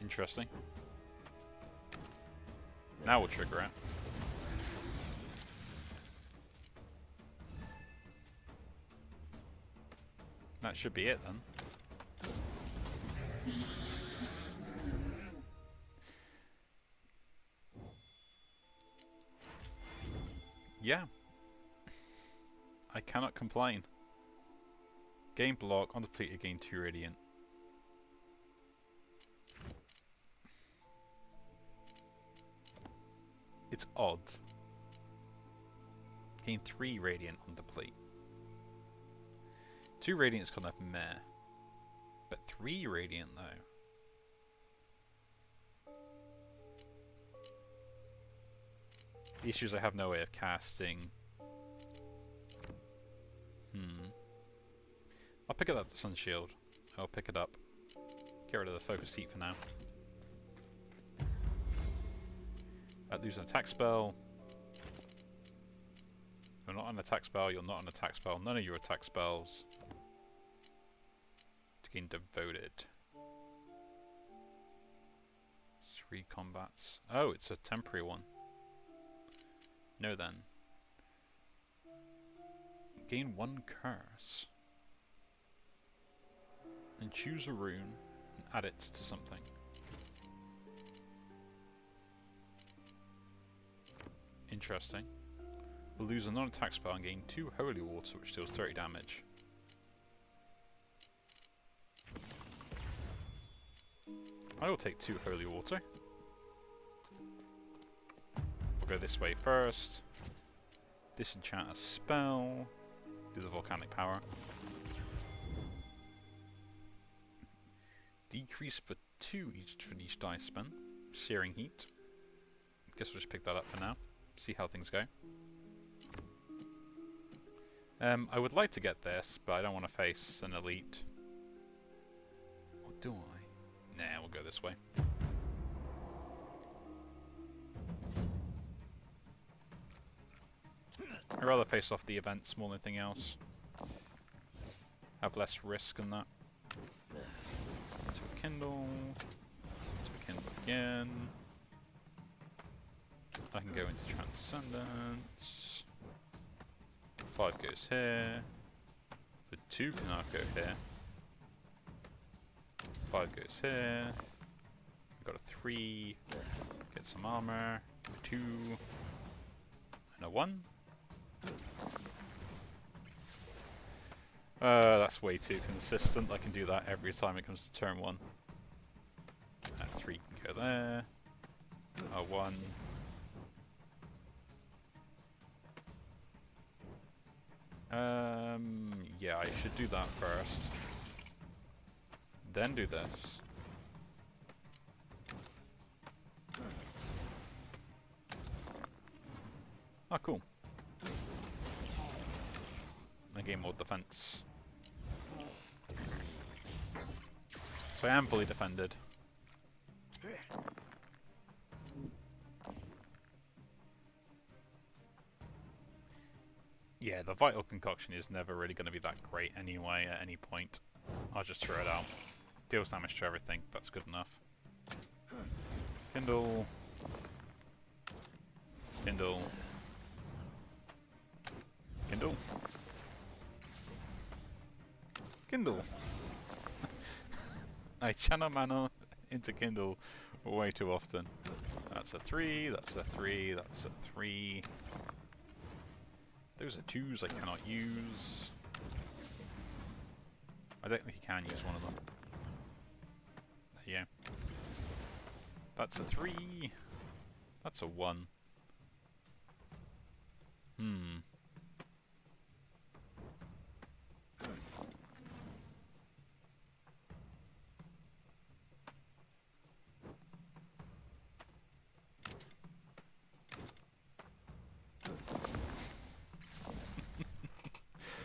Interesting. Now we'll trigger it. That should be it then. Yeah. I cannot complain. Gain block, on depleted, gain 2 radiant. It's odd. Gain 3 radiant on deplete. 2 radiant is kind of meh. But 3 radiant though. The issue is I have no way of casting. I'll pick it up, the Sun Shield. I'll pick it up. Get rid of the focus heat for now. Lose an attack spell. You're not an attack spell, you're not an attack spell. None of your attack spells. To gain devoted. 3 combats. Oh, it's a temporary one. No then. Gain 1 curse. And choose a rune and add it to something. Interesting. We'll lose a non-attack spell and gain 2 holy water, which deals 30 damage. I will take 2 holy water. We'll go this way first. Disenchant a spell. Do the volcanic power. Decrease for 2 each for each die spent. Searing heat. Guess we'll just pick that up for now. See how things go. I would like to get this, but I don't want to face an elite. Or do I? Nah, we'll go this way. I'd rather face off the events more than anything else. Have less risk in that. To a Kindle. To a Kindle again. I can go into Transcendence. 5 goes here. The 2 can now go here. 5 goes here. Got a 3. Get some armor. 2. And a 1. That's way too consistent. I can do that every time it comes to turn 1. 3 can go there. A 1. Yeah, I should do that first. Then do this. Ah, cool. I gain more defense. So I am fully defended. Yeah, the Vital Concoction is never really going to be that great anyway at any point. I'll just throw it out. Deals damage to everything, that's good enough. Kindle. Kindle. Kindle. Kindle. I channel mana into Kindle way too often. That's a 3, that's a 3, that's a 3. Those are 2s I cannot use. I don't think he can use one of them. There you go. That's a 3. That's a 1.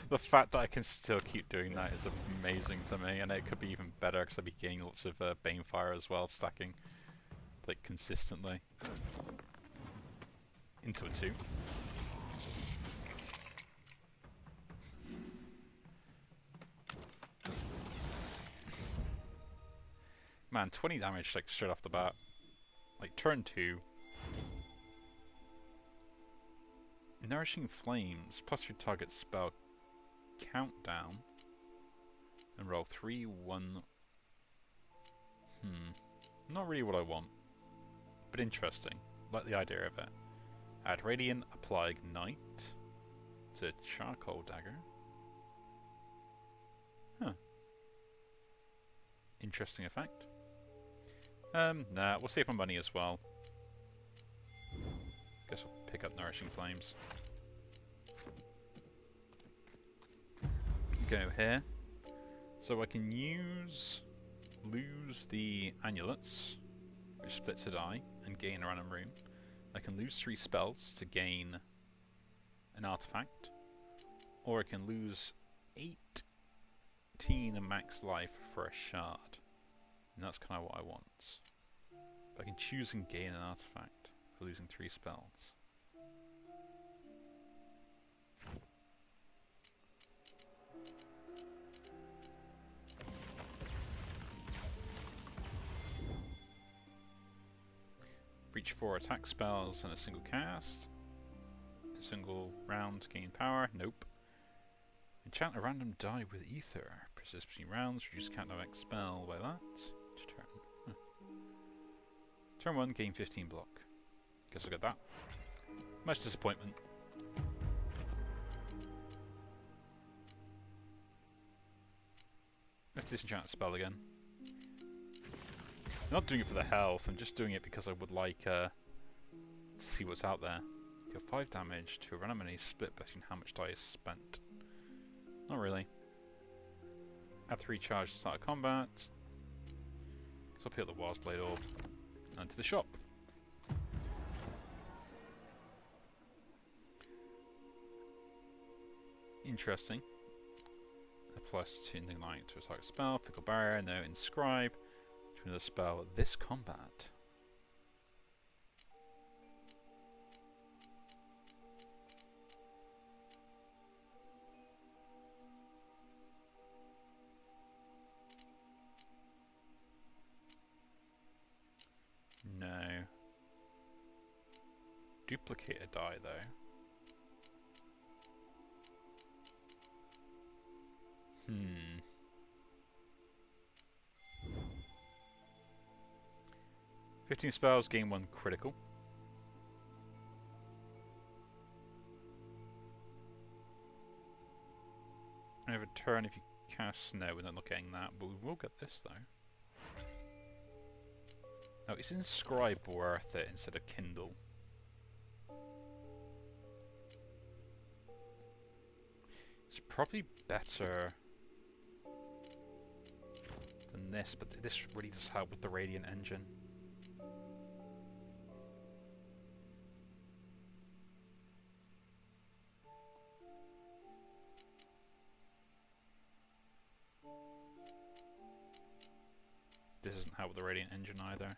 The fact that I can still keep doing that is amazing to me, and it could be even better because I'd be getting lots of Banefire as well, stacking like consistently into a 2. Man, 20 damage like straight off the bat. Like turn 2. Nourishing Flames plus your target spell countdown and roll 3, 1. Not really what I want, but interesting. Like the idea of it. Add Radiant, apply Ignite to Charcoal Dagger. Huh. Interesting effect. Nah, we'll save my money as well. Guess I'll pick up Nourishing Flames. Go here. So I can lose the amulets, which splits a die, and gain a random rune. I can lose 3 spells to gain an artifact, or I can lose 18 max life for a shard. And that's kind of what I want. But I can choose and gain an artifact for losing 3 spells. Reach 4 attack spells in a single cast. A single round, gain power. Nope. Enchant a random die with ether. Persist between rounds. Reduce count of X spell by that. Each turn. Huh. Turn 1, gain 15 block. Guess I'll get that. Much disappointment. Let's disenchant a spell again. I'm not doing it for the health, I'm just doing it because I would like to see what's out there. Deal 5 damage to a random enemy split between how much die is spent. Not really. Add 3 charge to start a combat. So I'll pick up the Wild's Blade Orb and to the shop. Interesting. A +2 ignite to attack spell, Fickle Barrier, no inscribe. The spell this combat. No. Duplicate a die though. 15 spells, gain 1 critical. I have a turn if you cast. No, we're not getting that, but we will get this though. No, is Inscribe worth it instead of Kindle? It's probably better than this, but this really does help with the Radiant engine. This doesn't help with the Radiant Engine either.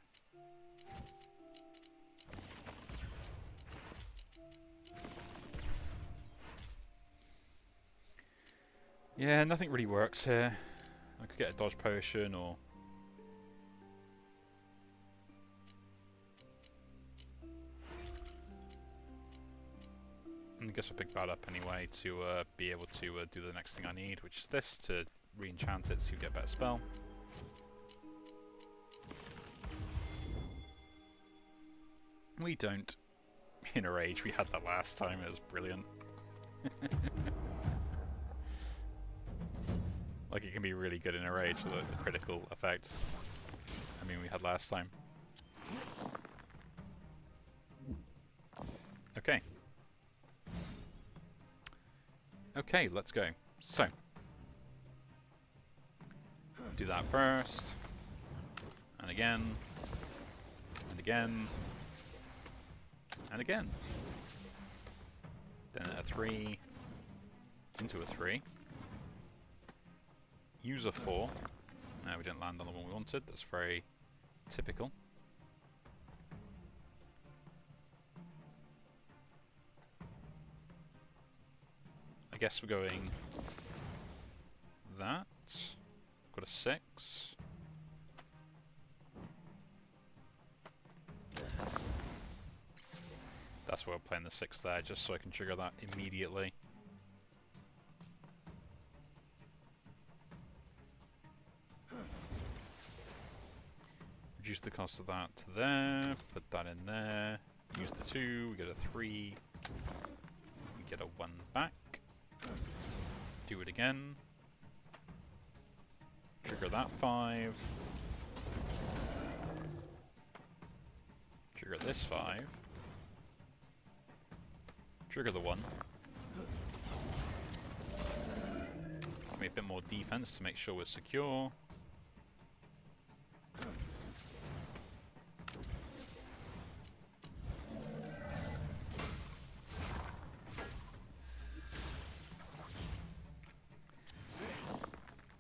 Yeah, nothing really works here. I could get a dodge potion or... I guess I'll pick that up anyway to be able to do the next thing I need, which is this, to re-enchant it to get a better spell. We don't. In a rage, we had that last time, it was brilliant. Like, it can be really good in a rage, the critical effect. I mean, we had last time. Okay. Okay, let's go. So, do that first, and again, and again, and again. Then a 3 into a 3. Use a 4. We didn't land on the one we wanted. That's very typical. I guess we're going that. Got a 6. That's why we're playing the 6 there, just so I can trigger that immediately. Reduce the cost of that to there, put that in there, use the 2, we get a 3, we get a 1 back. Do it again. Trigger that 5. Trigger this 5. Trigger the 1. Give me a bit more defense to make sure we're secure.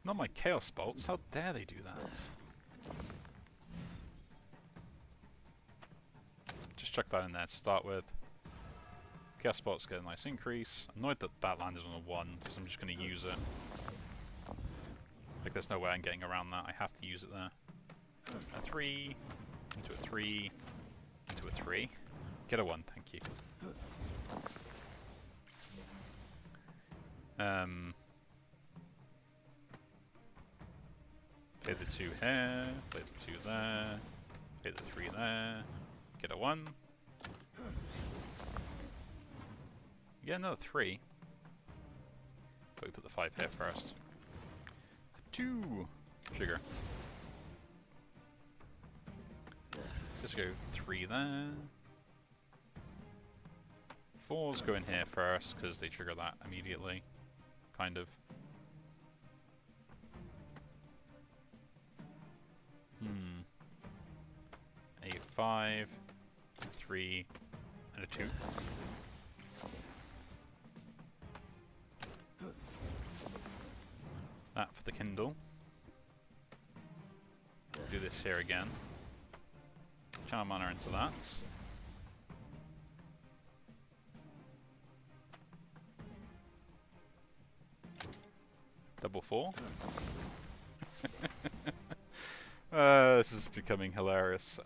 Not my Chaos Bolts, how dare they do that? Just chuck that in there to start with. Chaos Bolts get a nice increase. I'm annoyed that that landed on a 1, because I'm just going to use it. Like, there's no way I'm getting around that, I have to use it there. A 3, into a 3, into a 3. Get a 1, thank you. Play the 2 here, play the 2 there, play the 3 there, get a 1. Get another 3. But we put the 5 here first. A 2 trigger. Let's go 3 there. 4s go in here first because they trigger that immediately. Kind of. A 5, 3, and a 2. That for the Kindle. Do this here again. Channel mana into that. Double 4. This is becoming hilarious.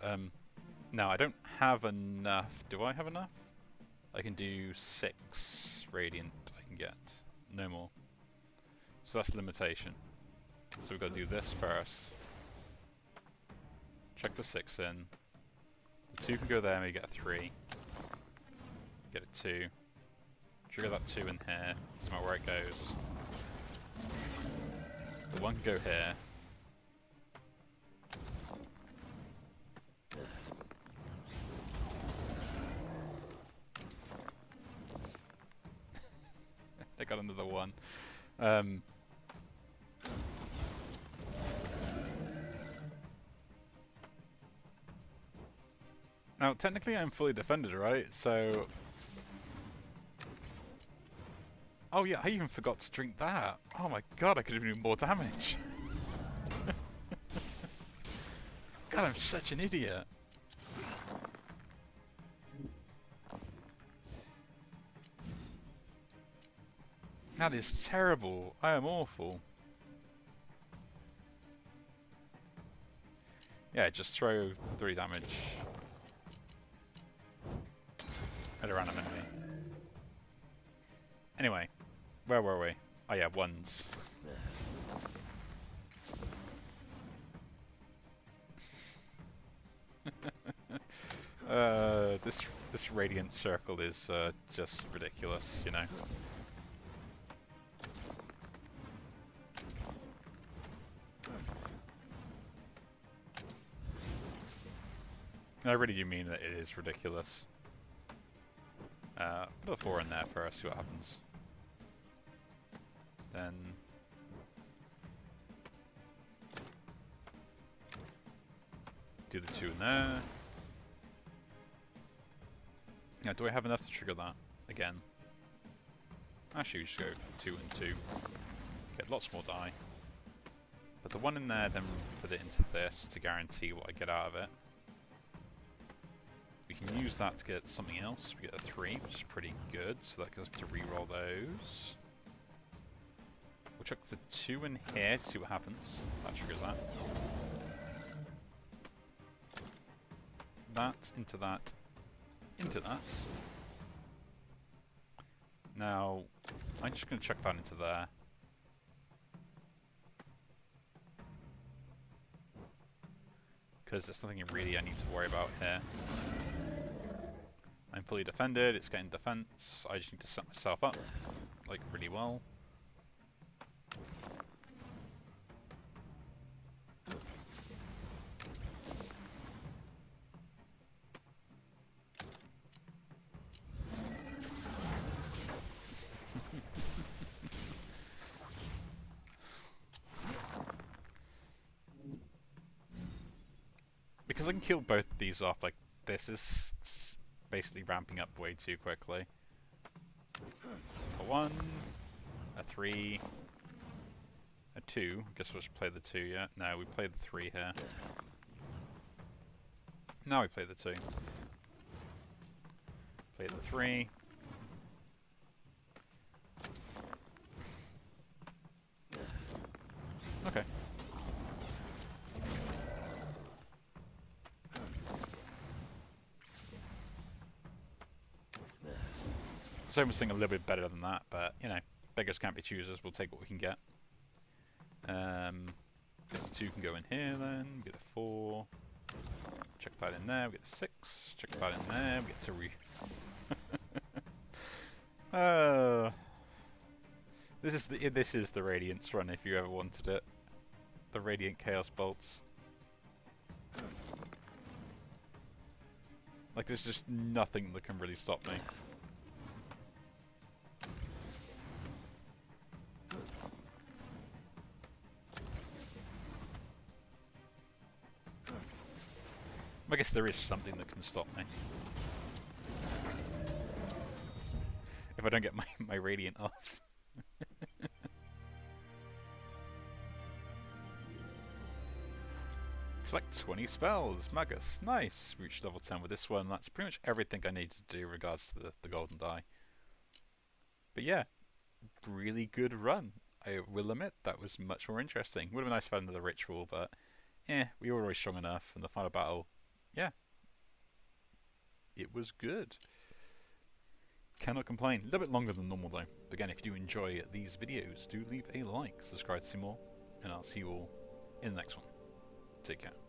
Now, I don't have enough. Do I have enough? I can do 6 Radiant I can get. No more. So that's limitation. So we've got to do this first. Check the 6 in. The 2 can go there and we get a 3. Get a 2. Trigger that 2 in here. Smell where it goes. The 1 can go here. I got another 1. Now, technically I'm fully defended, right? So... Oh yeah, I even forgot to drink that. Oh my god, I could have done more damage. God, I'm such an idiot. That is terrible. I am awful. Yeah, just throw 3 damage at a random enemy. Anyway, where were we? Oh yeah, ones. This radiant circle is just ridiculous, you know. I really do mean that it is ridiculous. Put a 4 in there first, see what happens. Then do the 2 in there. Now, do I have enough to trigger that again? Actually, we just go 2 and 2. Get lots more die. Put the 1 in there, then put it into this to guarantee what I get out of it. We can use that to get something else. We get a 3, which is pretty good, so that gives us to reroll those. We'll chuck the 2 in here to see what happens. That triggers that. That, into that, into that. Now, I'm just going to chuck that into there. Because there's nothing really I need to worry about here. I'm fully defended, it's getting defense. I just need to set myself up, like, really well. Because I can kill both of these off, like, this is basically ramping up way too quickly. A 1, a 3, a 2. I guess we'll just play the 2 yet. No, we played the 3 here. Now we play the 2. Play the 3. Okay. So I'm saying a little bit better than that, but, you know, beggars can't be choosers. We'll take what we can get. Guess the 2 can go in here then. We get a 4. Check that in there. We get a 6. Check that in there. We get to this is the Radiance run if you ever wanted it. The Radiant Chaos Bolts. Like, there's just nothing that can really stop me. I guess there is something that can stop me. If I don't get my Radiant off. Select 20 spells. Magus. Nice. Reached level 10 with this one. That's pretty much everything I need to do in regards to the golden die. But yeah, really good run. I will admit that was much more interesting. Would have been nice to have another ritual, but we were always strong enough. And the final battle, yeah, it was good. Cannot complain. A little bit longer than normal though. But again, if you do enjoy these videos, do leave a like, subscribe to see more, and I'll see you all in the next one. Take care.